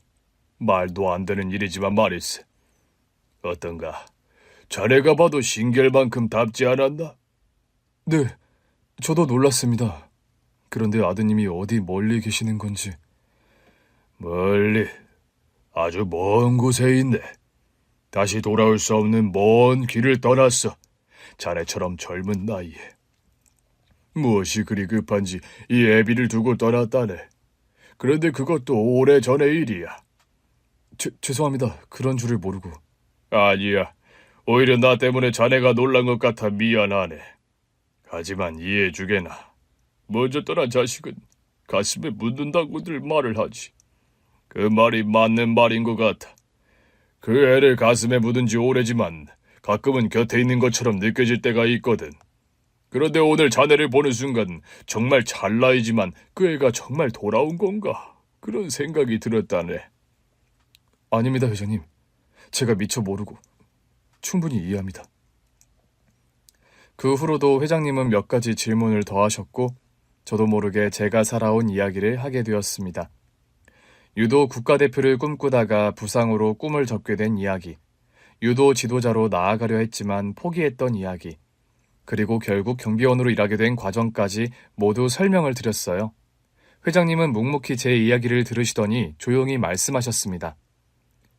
말도 안 되는 일이지만 말이지. 어떤가? 자네가 봐도 신기할만큼 닮지 않았나? 네, 저도 놀랐습니다. 그런데 아드님이 어디 멀리 계시는 건지. 멀리, 아주 먼 곳에 있네. 다시 돌아올 수 없는 먼 길을 떠났어. 자네처럼 젊은 나이에. 무엇이 그리 급한지 이 애비를 두고 떠났다네. 그런데 그것도 오래전의 일이야. 죄송합니다. 그런 줄을 모르고. 아니야. 오히려 나 때문에 자네가 놀란 것 같아 미안하네. 하지만 이해해주게나. 먼저 떠난 자식은 가슴에 묻는다고들 말을 하지. 그 말이 맞는 말인 것 같아. 그 애를 가슴에 묻은 지 오래지만 가끔은 곁에 있는 것처럼 느껴질 때가 있거든. 그런데 오늘 자네를 보는 순간 정말 찰나이지만 그 애가 정말 돌아온 건가? 그런 생각이 들었다네. 아닙니다, 회장님. 제가 미처 모르고 충분히 이해합니다. 그 후로도 회장님은 몇 가지 질문을 더 하셨고 저도 모르게 제가 살아온 이야기를 하게 되었습니다. 유도 국가대표를 꿈꾸다가 부상으로 꿈을 접게 된 이야기, 유도 지도자로 나아가려 했지만 포기했던 이야기, 그리고 결국 경비원으로 일하게 된 과정까지 모두 설명을 드렸어요. 회장님은 묵묵히 제 이야기를 들으시더니 조용히 말씀하셨습니다.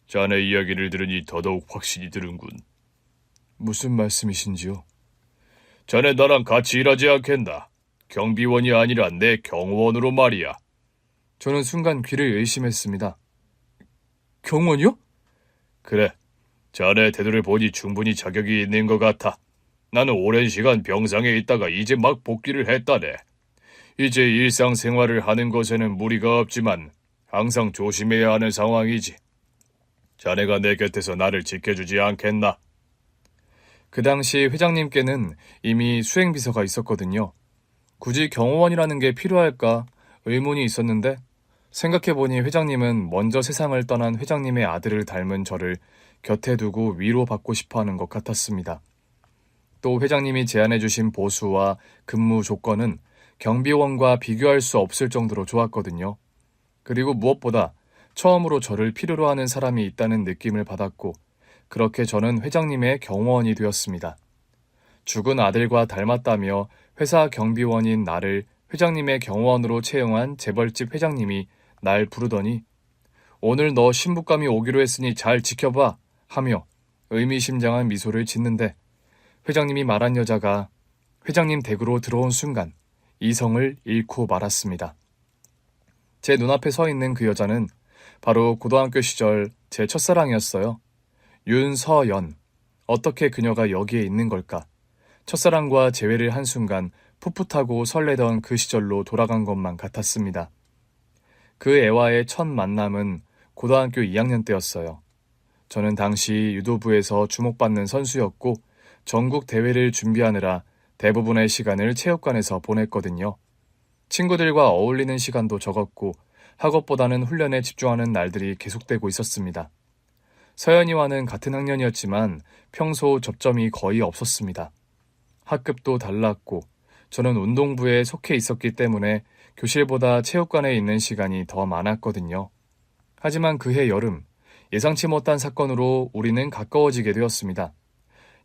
자네 이야기를 들으니 더더욱 확신이 드는군. 무슨 말씀이신지요? 자네 나랑 같이 일하지 않겠나? 경비원이 아니라 내 경호원으로 말이야. 저는 순간 귀를 의심했습니다. 경원이요? 그래, 자네 태도를 보니 충분히 자격이 있는 것 같아. 나는 오랜 시간 병상에 있다가 이제 막 복귀를 했다네. 이제 일상생활을 하는 것에는 무리가 없지만 항상 조심해야 하는 상황이지. 자네가 내 곁에서 나를 지켜주지 않겠나? 그 당시 회장님께는 이미 수행비서가 있었거든요. 굳이 경호원이라는 게 필요할까 의문이 있었는데 생각해보니 회장님은 먼저 세상을 떠난 회장님의 아들을 닮은 저를 곁에 두고 위로받고 싶어하는 것 같았습니다. 또 회장님이 제안해주신 보수와 근무 조건은 경비원과 비교할 수 없을 정도로 좋았거든요. 그리고 무엇보다 처음으로 저를 필요로 하는 사람이 있다는 느낌을 받았고 그렇게 저는 회장님의 경호원이 되었습니다. 죽은 아들과 닮았다며 회사 경비원인 나를 회장님의 경호원으로 채용한 재벌집 회장님이 날 부르더니 오늘 너 신부감이 오기로 했으니 잘 지켜봐 하며 의미심장한 미소를 짓는데 회장님이 말한 여자가 회장님 댁으로 들어온 순간 이성을 잃고 말았습니다. 제 눈앞에 서 있는 그 여자는 바로 고등학교 시절 제 첫사랑이었어요. 윤서연. 어떻게 그녀가 여기에 있는 걸까? 첫사랑과 재회를 한 순간 풋풋하고 설레던 그 시절로 돌아간 것만 같았습니다. 그 애와의 첫 만남은 고등학교 2학년 때였어요. 저는 당시 유도부에서 주목받는 선수였고 전국 대회를 준비하느라 대부분의 시간을 체육관에서 보냈거든요. 친구들과 어울리는 시간도 적었고 학업보다는 훈련에 집중하는 날들이 계속되고 있었습니다. 서연이와는 같은 학년이었지만 평소 접점이 거의 없었습니다. 학급도 달랐고 저는 운동부에 속해 있었기 때문에 교실보다 체육관에 있는 시간이 더 많았거든요. 하지만 그해 여름, 예상치 못한 사건으로 우리는 가까워지게 되었습니다.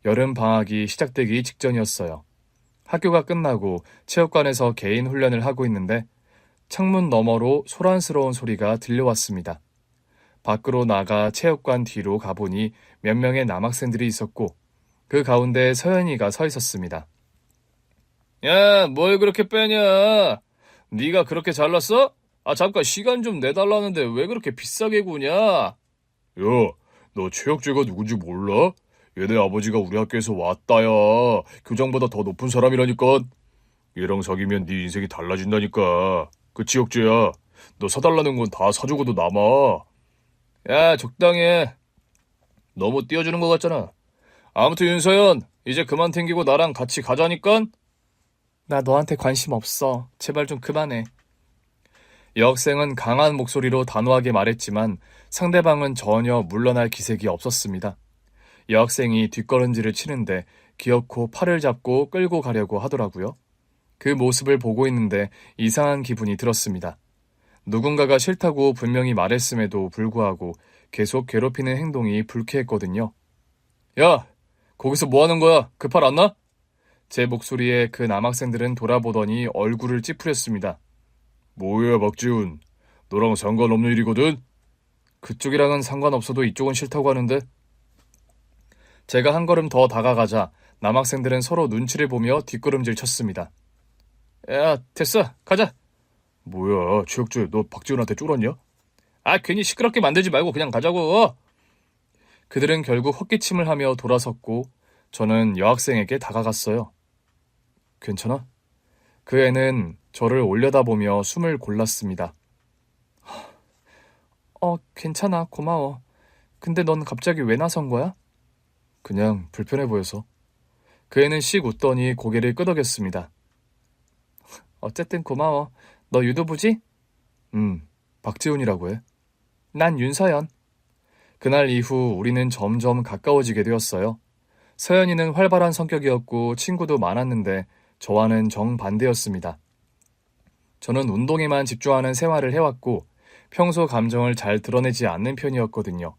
여름 방학이 시작되기 직전이었어요. 학교가 끝나고 체육관에서 개인 훈련을 하고 있는데 창문 너머로 소란스러운 소리가 들려왔습니다. 밖으로 나가 체육관 뒤로 가보니 몇 명의 남학생들이 있었고 그 가운데 서연이가 서 있었습니다. 야, 뭘 그렇게 빼냐? 네가 그렇게 잘났어? 잠깐 시간 좀 내달라는데 왜 그렇게 비싸게 구냐? 야, 너 최혁재가 누군지 몰라? 얘네 아버지가 우리 학교에서 왔다야. 교장보다 더 높은 사람이라니까. 얘랑 사귀면 네 인생이 달라진다니까. 그치, 혁재야? 너 사달라는 건 다 사주고도 남아. 야, 적당히 해. 너무 띄워주는 것 같잖아. 아무튼 윤서연, 이제 그만 튕기고 나랑 같이 가자니깐? 나 너한테 관심 없어. 제발 좀 그만해. 여학생은 강한 목소리로 단호하게 말했지만 상대방은 전혀 물러날 기색이 없었습니다. 여학생이 뒷걸음질을 치는데 기어코 팔을 잡고 끌고 가려고 하더라고요. 그 모습을 보고 있는데 이상한 기분이 들었습니다. 누군가가 싫다고 분명히 말했음에도 불구하고 계속 괴롭히는 행동이 불쾌했거든요. 야, 거기서 뭐 하는 거야? 그 팔 안 나? 제 목소리에 그 남학생들은 돌아보더니 얼굴을 찌푸렸습니다. 뭐야, 박지훈. 너랑 상관없는 일이거든? 그쪽이랑은 상관없어도 이쪽은 싫다고 하는데. 제가 한 걸음 더 다가가자 남학생들은 서로 눈치를 보며 뒷걸음질 쳤습니다. 야, 됐어. 가자. 뭐야, 최혁재, 너 박지훈한테 쫄았냐? 괜히 시끄럽게 만들지 말고 그냥 가자고. 그들은 결국 헛기침을 하며 돌아섰고 저는 여학생에게 다가갔어요. 괜찮아? 그 애는 저를 올려다보며 숨을 골랐습니다. 괜찮아. 고마워. 근데 넌 갑자기 왜 나선 거야? 그냥 불편해 보여서. 그 애는 씩 웃더니 고개를 끄덕였습니다. 어쨌든 고마워. 너 유도부지? 박지훈이라고 해. 난 윤서연. 그날 이후 우리는 점점 가까워지게 되었어요. 서연이는 활발한 성격이었고 친구도 많았는데 저와는 정반대였습니다. 저는 운동에만 집중하는 생활을 해왔고 평소 감정을 잘 드러내지 않는 편이었거든요.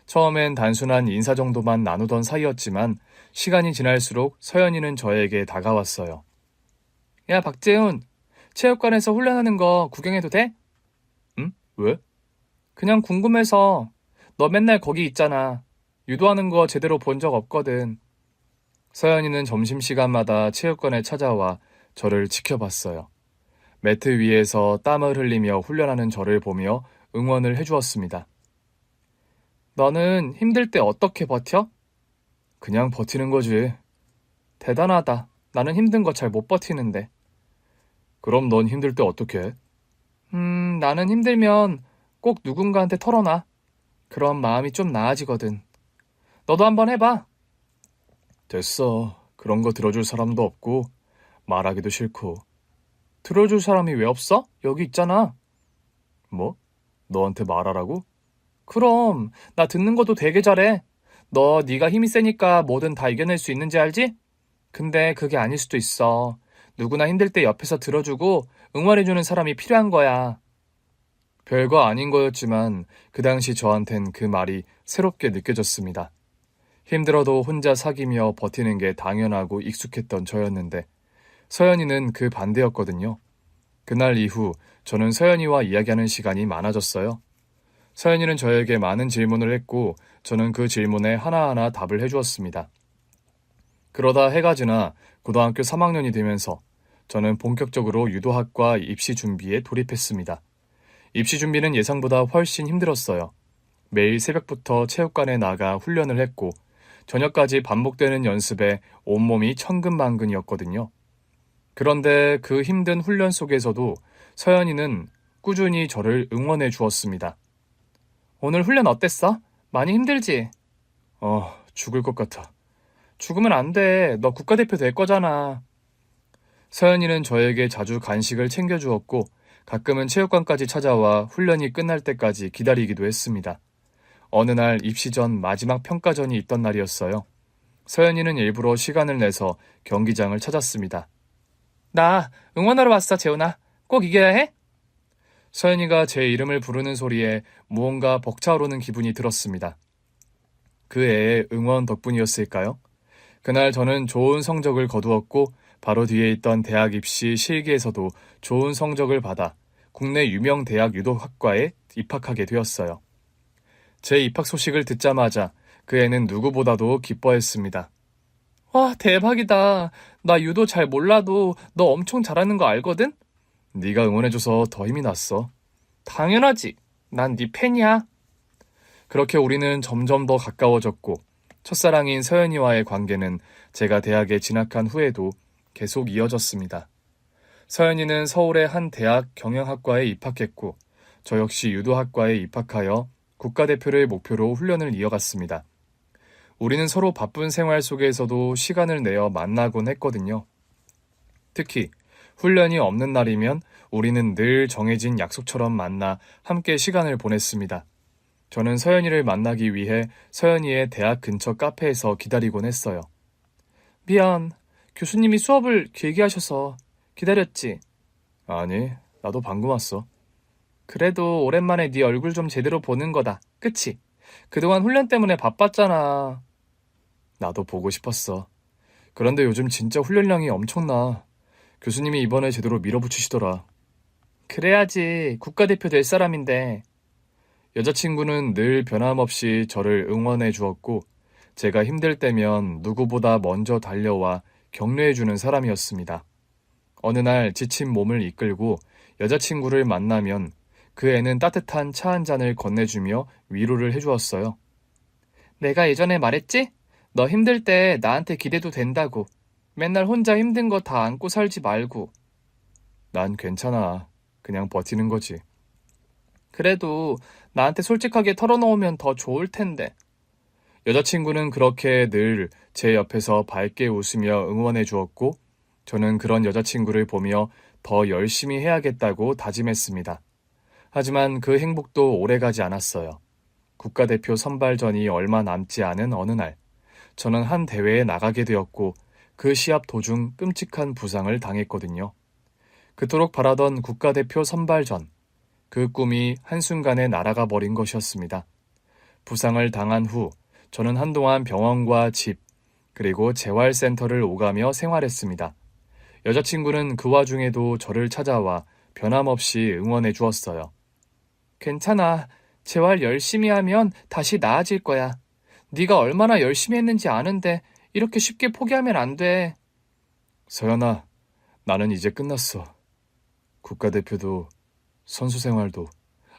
처음엔 단순한 인사 정도만 나누던 사이였지만 시간이 지날수록 서연이는 저에게 다가왔어요. 야, 박재훈. 체육관에서 훈련하는 거 구경해도 돼? 응? 왜? 그냥 궁금해서. 너 맨날 거기 있잖아. 유도하는 거 제대로 본 적 없거든. 서연이는 점심시간마다 체육관에 찾아와 저를 지켜봤어요. 매트 위에서 땀을 흘리며 훈련하는 저를 보며 응원을 해주었습니다. 너는 힘들 때 어떻게 버텨? 그냥 버티는 거지. 대단하다. 나는 힘든 거 잘 못 버티는데. 그럼 넌 힘들 때 어떻게 해? 나는 힘들면 꼭 누군가한테 털어놔. 그럼 마음이 좀 나아지거든. 너도 한번 해봐. 됐어. 그런 거 들어줄 사람도 없고 말하기도 싫고. 들어줄 사람이 왜 없어? 여기 있잖아. 뭐? 너한테 말하라고? 그럼 나 듣는 것도 되게 잘해. 너 네가 힘이 세니까 뭐든 다 이겨낼 수 있는지 알지? 근데 그게 아닐 수도 있어. 누구나 힘들 때 옆에서 들어주고 응원해주는 사람이 필요한 거야. 별거 아닌 거였지만 그 당시 저한텐 그 말이 새롭게 느껴졌습니다. 힘들어도 혼자 사귀며 버티는 게 당연하고 익숙했던 저였는데 서연이는 그 반대였거든요. 그날 이후 저는 서연이와 이야기하는 시간이 많아졌어요. 서연이는 저에게 많은 질문을 했고 저는 그 질문에 하나하나 답을 해주었습니다. 그러다 해가 지나 고등학교 3학년이 되면서 저는 본격적으로 유도학과 입시 준비에 돌입했습니다. 입시 준비는 예상보다 훨씬 힘들었어요. 매일 새벽부터 체육관에 나가 훈련을 했고 저녁까지 반복되는 연습에 온몸이 천근만근이었거든요. 그런데 그 힘든 훈련 속에서도 서연이는 꾸준히 저를 응원해 주었습니다. 오늘 훈련 어땠어? 많이 힘들지? 죽을 것 같아. 죽으면 안 돼. 너 국가대표 될 거잖아. 서연이는 저에게 자주 간식을 챙겨주었고 가끔은 체육관까지 찾아와 훈련이 끝날 때까지 기다리기도 했습니다. 어느 날 입시 전 마지막 평가전이 있던 날이었어요. 서연이는 일부러 시간을 내서 경기장을 찾았습니다. 나 응원하러 왔어, 재훈아. 꼭 이겨야 해? 서연이가 제 이름을 부르는 소리에 무언가 벅차오르는 기분이 들었습니다. 그 애의 응원 덕분이었을까요? 그날 저는 좋은 성적을 거두었고 바로 뒤에 있던 대학 입시 실기에서도 좋은 성적을 받아 국내 유명 대학 유도학과에 입학하게 되었어요. 제 입학 소식을 듣자마자 그 애는 누구보다도 기뻐했습니다. 와, 대박이다. 나 유도 잘 몰라도 너 엄청 잘하는 거 알거든? 네가 응원해줘서 더 힘이 났어. 당연하지. 난 네 팬이야. 그렇게 우리는 점점 더 가까워졌고 첫사랑인 서연이와의 관계는 제가 대학에 진학한 후에도 계속 이어졌습니다. 서연이는 서울의 한 대학 경영학과에 입학했고 저 역시 유도학과에 입학하여 국가대표를 목표로 훈련을 이어갔습니다. 우리는 서로 바쁜 생활 속에서도 시간을 내어 만나곤 했거든요. 특히 훈련이 없는 날이면 우리는 늘 정해진 약속처럼 만나 함께 시간을 보냈습니다. 저는 서연이를 만나기 위해 서연이의 대학 근처 카페에서 기다리곤 했어요. 미안, 교수님이 수업을 길게 하셔서 기다렸지? 아니, 나도 방금 왔어. 그래도 오랜만에 네 얼굴 좀 제대로 보는 거다, 그치? 그동안 훈련 때문에 바빴잖아. 나도 보고 싶었어. 그런데 요즘 진짜 훈련량이 엄청나. 교수님이 이번에 제대로 밀어붙이시더라. 그래야지, 국가대표 될 사람인데. 여자친구는 늘 변함없이 저를 응원해 주었고 제가 힘들 때면 누구보다 먼저 달려와 격려해 주는 사람이었습니다. 어느 날 지친 몸을 이끌고 여자친구를 만나면 그 애는 따뜻한 차 한 잔을 건네주며 위로를 해주었어요. 내가 예전에 말했지? 너 힘들 때 나한테 기대도 된다고. 맨날 혼자 힘든 거 다 안고 살지 말고. 난 괜찮아. 그냥 버티는 거지. 그래도 나한테 솔직하게 털어놓으면 더 좋을 텐데. 여자친구는 그렇게 늘 제 옆에서 밝게 웃으며 응원해 주었고 저는 그런 여자친구를 보며 더 열심히 해야겠다고 다짐했습니다. 하지만 그 행복도 오래가지 않았어요. 국가대표 선발전이 얼마 남지 않은 어느 날 저는 한 대회에 나가게 되었고 그 시합 도중 끔찍한 부상을 당했거든요. 그토록 바라던 국가대표 선발전. 그 꿈이 한순간에 날아가 버린 것이었습니다. 부상을 당한 후 저는 한동안 병원과 집, 그리고 재활센터를 오가며 생활했습니다. 여자친구는 그 와중에도 저를 찾아와 변함없이 응원해 주었어요. 괜찮아. 재활 열심히 하면 다시 나아질 거야. 네가 얼마나 열심히 했는지 아는데 이렇게 쉽게 포기하면 안 돼. 서연아, 나는 이제 끝났어. 국가대표도 선수 생활도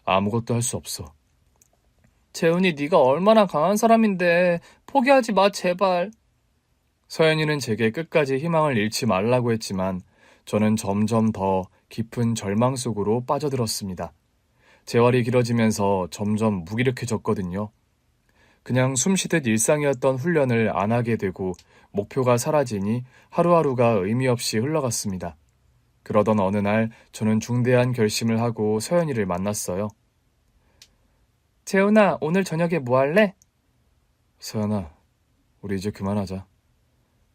아무것도 할 수 없어. 재훈이 네가 얼마나 강한 사람인데 포기하지 마, 제발. 서연이는 제게 끝까지 희망을 잃지 말라고 했지만 저는 점점 더 깊은 절망 속으로 빠져들었습니다. 재활이 길어지면서 점점 무기력해졌거든요. 그냥 숨쉬듯 일상이었던 훈련을 안 하게 되고 목표가 사라지니 하루하루가 의미 없이 흘러갔습니다. 그러던 어느 날 저는 중대한 결심을 하고 서연이를 만났어요. 재훈아, 오늘 저녁에 뭐 할래? 서연아, 우리 이제 그만하자.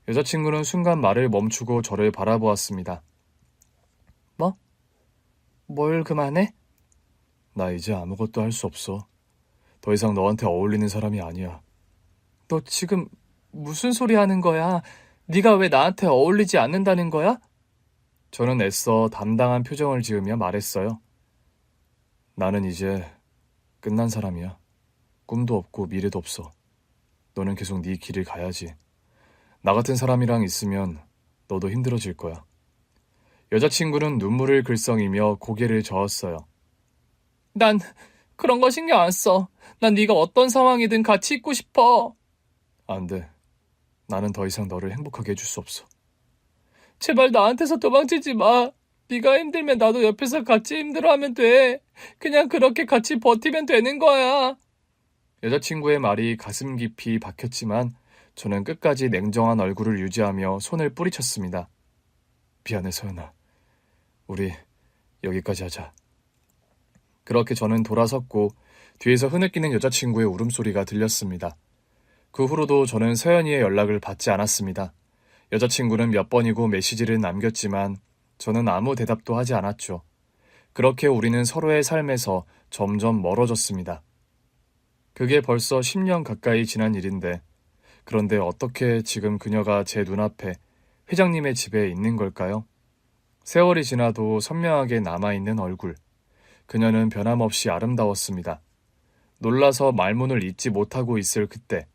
여자친구는 순간 말을 멈추고 저를 바라보았습니다. 뭐? 뭘 그만해? 나 이제 아무것도 할 수 없어. 더 이상 너한테 어울리는 사람이 아니야. 너 지금 무슨 소리 하는 거야? 네가 왜 나한테 어울리지 않는다는 거야? 저는 애써 담당한 표정을 지으며 말했어요. 나는 이제 끝난 사람이야. 꿈도 없고 미래도 없어. 너는 계속 네 길을 가야지. 나 같은 사람이랑 있으면 너도 힘들어질 거야. 여자친구는 눈물을 글썽이며 고개를 저었어요. 난 그런 거 신경 안 써. 난 네가 어떤 상황이든 같이 있고 싶어. 안 돼. 나는 더 이상 너를 행복하게 해줄 수 없어. 제발 나한테서 도망치지 마. 네가 힘들면 나도 옆에서 같이 힘들어하면 돼. 그냥 그렇게 같이 버티면 되는 거야. 여자친구의 말이 가슴 깊이 박혔지만 저는 끝까지 냉정한 얼굴을 유지하며 손을 뿌리쳤습니다. 미안해, 서연아. 우리 여기까지 하자. 그렇게 저는 돌아섰고 뒤에서 흐느끼는 여자친구의 울음소리가 들렸습니다. 그 후로도 저는 서연이의 연락을 받지 않았습니다. 여자친구는 몇 번이고 메시지를 남겼지만 저는 아무 대답도 하지 않았죠. 그렇게 우리는 서로의 삶에서 점점 멀어졌습니다. 그게 벌써 10년 가까이 지난 일인데, 그런데 어떻게 지금 그녀가 제 눈앞에 회장님의 집에 있는 걸까요? 세월이 지나도 선명하게 남아있는 얼굴. 그녀는 변함없이 아름다웠습니다. 놀라서 말문을 잇지 못하고 있을 그때,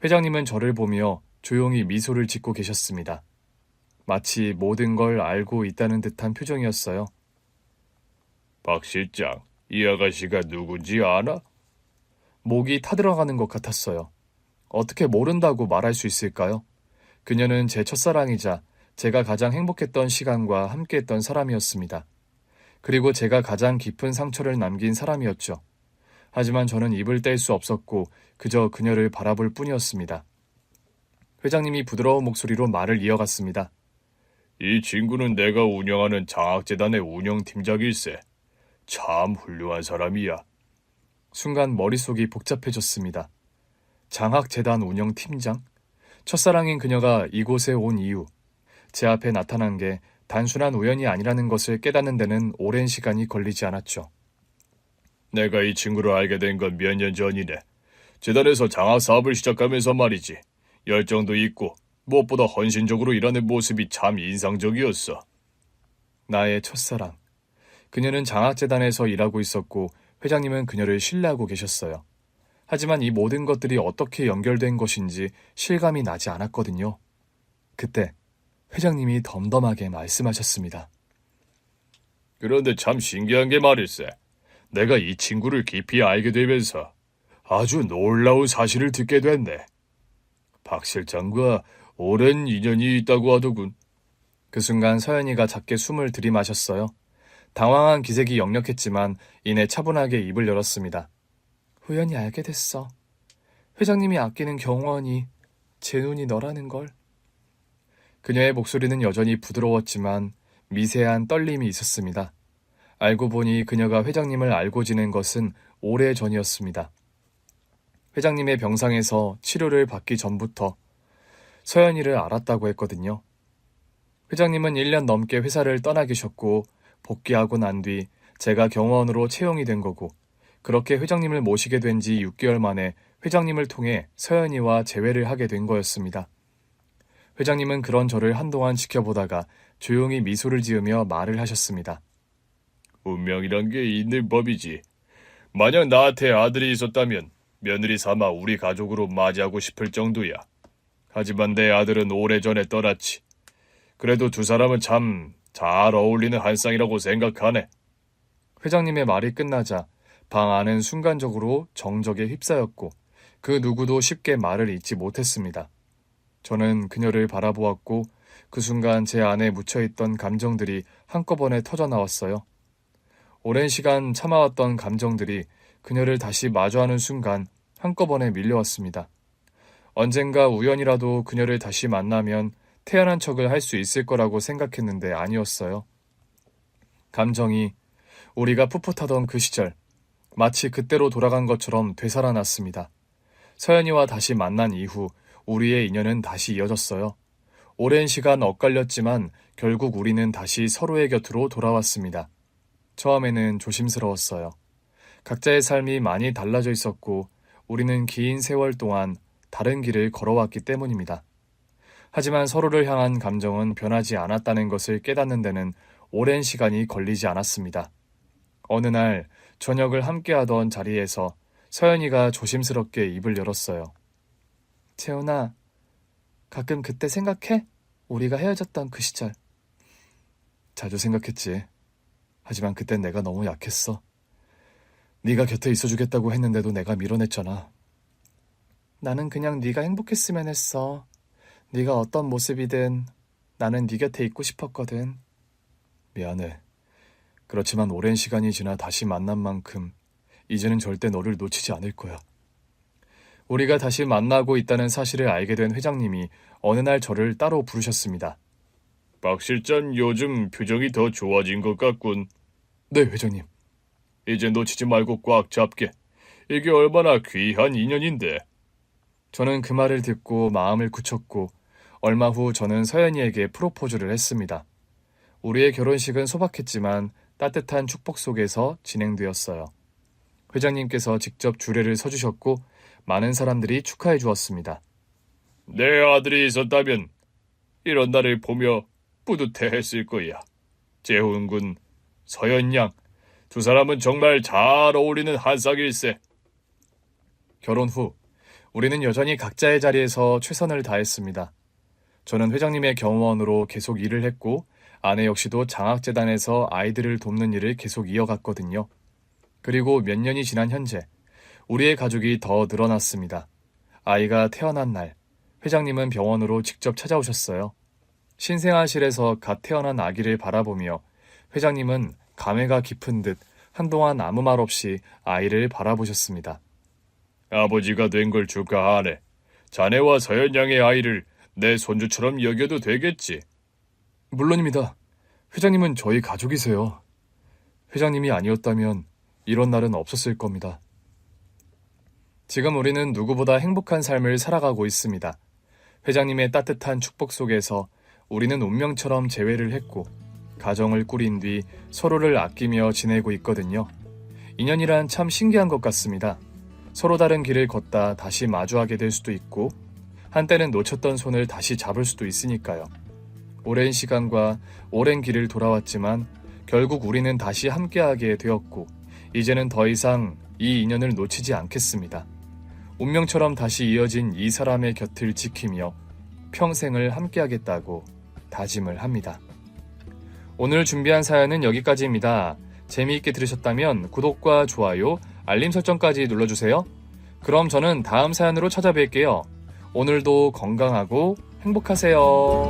회장님은 저를 보며 조용히 미소를 짓고 계셨습니다. 마치 모든 걸 알고 있다는 듯한 표정이었어요. 박 실장, 이 아가씨가 누군지 아나? 목이 타들어가는 것 같았어요. 어떻게 모른다고 말할 수 있을까요? 그녀는 제 첫사랑이자 제가 가장 행복했던 시간과 함께했던 사람이었습니다. 그리고 제가 가장 깊은 상처를 남긴 사람이었죠. 하지만 저는 입을 뗄 수 없었고 그저 그녀를 바라볼 뿐이었습니다. 회장님이 부드러운 목소리로 말을 이어갔습니다. 이 친구는 내가 운영하는 장학재단의 운영팀장일세. 참 훌륭한 사람이야. 순간 머릿속이 복잡해졌습니다. 장학재단 운영팀장? 첫사랑인 그녀가 이곳에 온 이유, 제 앞에 나타난 게 단순한 우연이 아니라는 것을 깨닫는 데는 오랜 시간이 걸리지 않았죠. 내가 이 친구를 알게 된 건 몇 년 전이네. 재단에서 장학 사업을 시작하면서 말이지. 열정도 있고 무엇보다 헌신적으로 일하는 모습이 참 인상적이었어. 나의 첫사랑. 그녀는 장학재단에서 일하고 있었고 회장님은 그녀를 신뢰하고 계셨어요. 하지만 이 모든 것들이 어떻게 연결된 것인지 실감이 나지 않았거든요. 그때 회장님이 덤덤하게 말씀하셨습니다. 그런데 참 신기한 게 말일세. 내가 이 친구를 깊이 알게 되면서 아주 놀라운 사실을 듣게 됐네. 박 실장과 오랜 인연이 있다고 하더군. 그 순간 서연이가 작게 숨을 들이마셨어요. 당황한 기색이 역력했지만 이내 차분하게 입을 열었습니다. 우연히 알게 됐어. 회장님이 아끼는 경호원이 제 눈이 너라는 걸. 그녀의 목소리는 여전히 부드러웠지만 미세한 떨림이 있었습니다. 알고 보니 그녀가 회장님을 알고 지낸 것은 오래 전이었습니다. 회장님의 병상에서 치료를 받기 전부터 서연이를 알았다고 했거든요. 회장님은 1년 넘게 회사를 떠나 계셨고 복귀하고 난 뒤 제가 경호원으로 채용이 된 거고 그렇게 회장님을 모시게 된 지 6개월 만에 회장님을 통해 서연이와 재회를 하게 된 거였습니다. 회장님은 그런 저를 한동안 지켜보다가 조용히 미소를 지으며 말을 하셨습니다. 운명이란 게 있는 법이지. 만약 나한테 아들이 있었다면 며느리 삼아 우리 가족으로 맞이하고 싶을 정도야. 하지만 내 아들은 오래전에 떠났지. 그래도 두 사람은 참 잘 어울리는 한 쌍이라고 생각하네. 회장님의 말이 끝나자 방 안은 순간적으로 정적에 휩싸였고 그 누구도 쉽게 말을 잇지 못했습니다. 저는 그녀를 바라보았고 그 순간 제 안에 묻혀있던 감정들이 한꺼번에 터져나왔어요. 오랜 시간 참아왔던 감정들이 그녀를 다시 마주하는 순간 한꺼번에 밀려왔습니다. 언젠가 우연이라도 그녀를 다시 만나면 태어난 척을 할 수 있을 거라고 생각했는데 아니었어요. 감정이 우리가 풋풋하던 그 시절, 마치 그때로 돌아간 것처럼 되살아났습니다. 서연이와 다시 만난 이후 우리의 인연은 다시 이어졌어요. 오랜 시간 엇갈렸지만 결국 우리는 다시 서로의 곁으로 돌아왔습니다. 처음에는 조심스러웠어요. 각자의 삶이 많이 달라져 있었고 우리는 긴 세월 동안 다른 길을 걸어왔기 때문입니다. 하지만 서로를 향한 감정은 변하지 않았다는 것을 깨닫는 데는 오랜 시간이 걸리지 않았습니다. 어느 날 저녁을 함께하던 자리에서 서연이가 조심스럽게 입을 열었어요. 재훈아, 가끔 그때 생각해? 우리가 헤어졌던 그 시절. 자주 생각했지. 하지만 그땐 내가 너무 약했어. 네가 곁에 있어주겠다고 했는데도 내가 밀어냈잖아. 나는 그냥 네가 행복했으면 했어. 네가 어떤 모습이든 나는 네 곁에 있고 싶었거든. 미안해. 그렇지만 오랜 시간이 지나 다시 만난 만큼 이제는 절대 너를 놓치지 않을 거야. 우리가 다시 만나고 있다는 사실을 알게 된 회장님이 어느 날 저를 따로 부르셨습니다. 박 실장 요즘 표정이 더 좋아진 것 같군. 네, 회장님. 이제 놓치지 말고 꽉 잡게. 이게 얼마나 귀한 인연인데. 저는 그 말을 듣고 마음을 굳혔고 얼마 후 저는 서연이에게 프로포즈를 했습니다. 우리의 결혼식은 소박했지만 따뜻한 축복 속에서 진행되었어요. 회장님께서 직접 주례를 서주셨고 많은 사람들이 축하해 주었습니다. 내 아들이 있었다면 이런 날을 보며 뿌듯해했을 거야. 재훈 군, 서연 양, 두 사람은 정말 잘 어울리는 한 쌍일세. 결혼 후 우리는 여전히 각자의 자리에서 최선을 다했습니다. 저는 회장님의 경호원으로 계속 일을 했고 아내 역시도 장학재단에서 아이들을 돕는 일을 계속 이어갔거든요. 그리고 몇 년이 지난 현재 우리의 가족이 더 늘어났습니다. 아이가 태어난 날 회장님은 병원으로 직접 찾아오셨어요. 신생아실에서 갓 태어난 아기를 바라보며 회장님은 감회가 깊은 듯 한동안 아무 말 없이 아이를 바라보셨습니다. 아버지가 된 걸 축하하네. 자네와 서연 양의 아이를 내 손주처럼 여겨도 되겠지. 물론입니다. 회장님은 저희 가족이세요. 회장님이 아니었다면 이런 날은 없었을 겁니다. 지금 우리는 누구보다 행복한 삶을 살아가고 있습니다. 회장님의 따뜻한 축복 속에서 우리는 운명처럼 재회를 했고 가정을 꾸린 뒤 서로를 아끼며 지내고 있거든요. 인연이란 참 신기한 것 같습니다. 서로 다른 길을 걷다 다시 마주하게 될 수도 있고 한때는 놓쳤던 손을 다시 잡을 수도 있으니까요. 오랜 시간과 오랜 길을 돌아왔지만 결국 우리는 다시 함께하게 되었고 이제는 더 이상 이 인연을 놓치지 않겠습니다. 운명처럼 다시 이어진 이 사람의 곁을 지키며 평생을 함께하겠다고 다짐을 합니다. 오늘 준비한 사연은 여기까지입니다. 재미있게 들으셨다면 구독과 좋아요, 알림 설정까지 눌러주세요. 그럼 저는 다음 사연으로 찾아뵐게요. 오늘도 건강하고 행복하세요.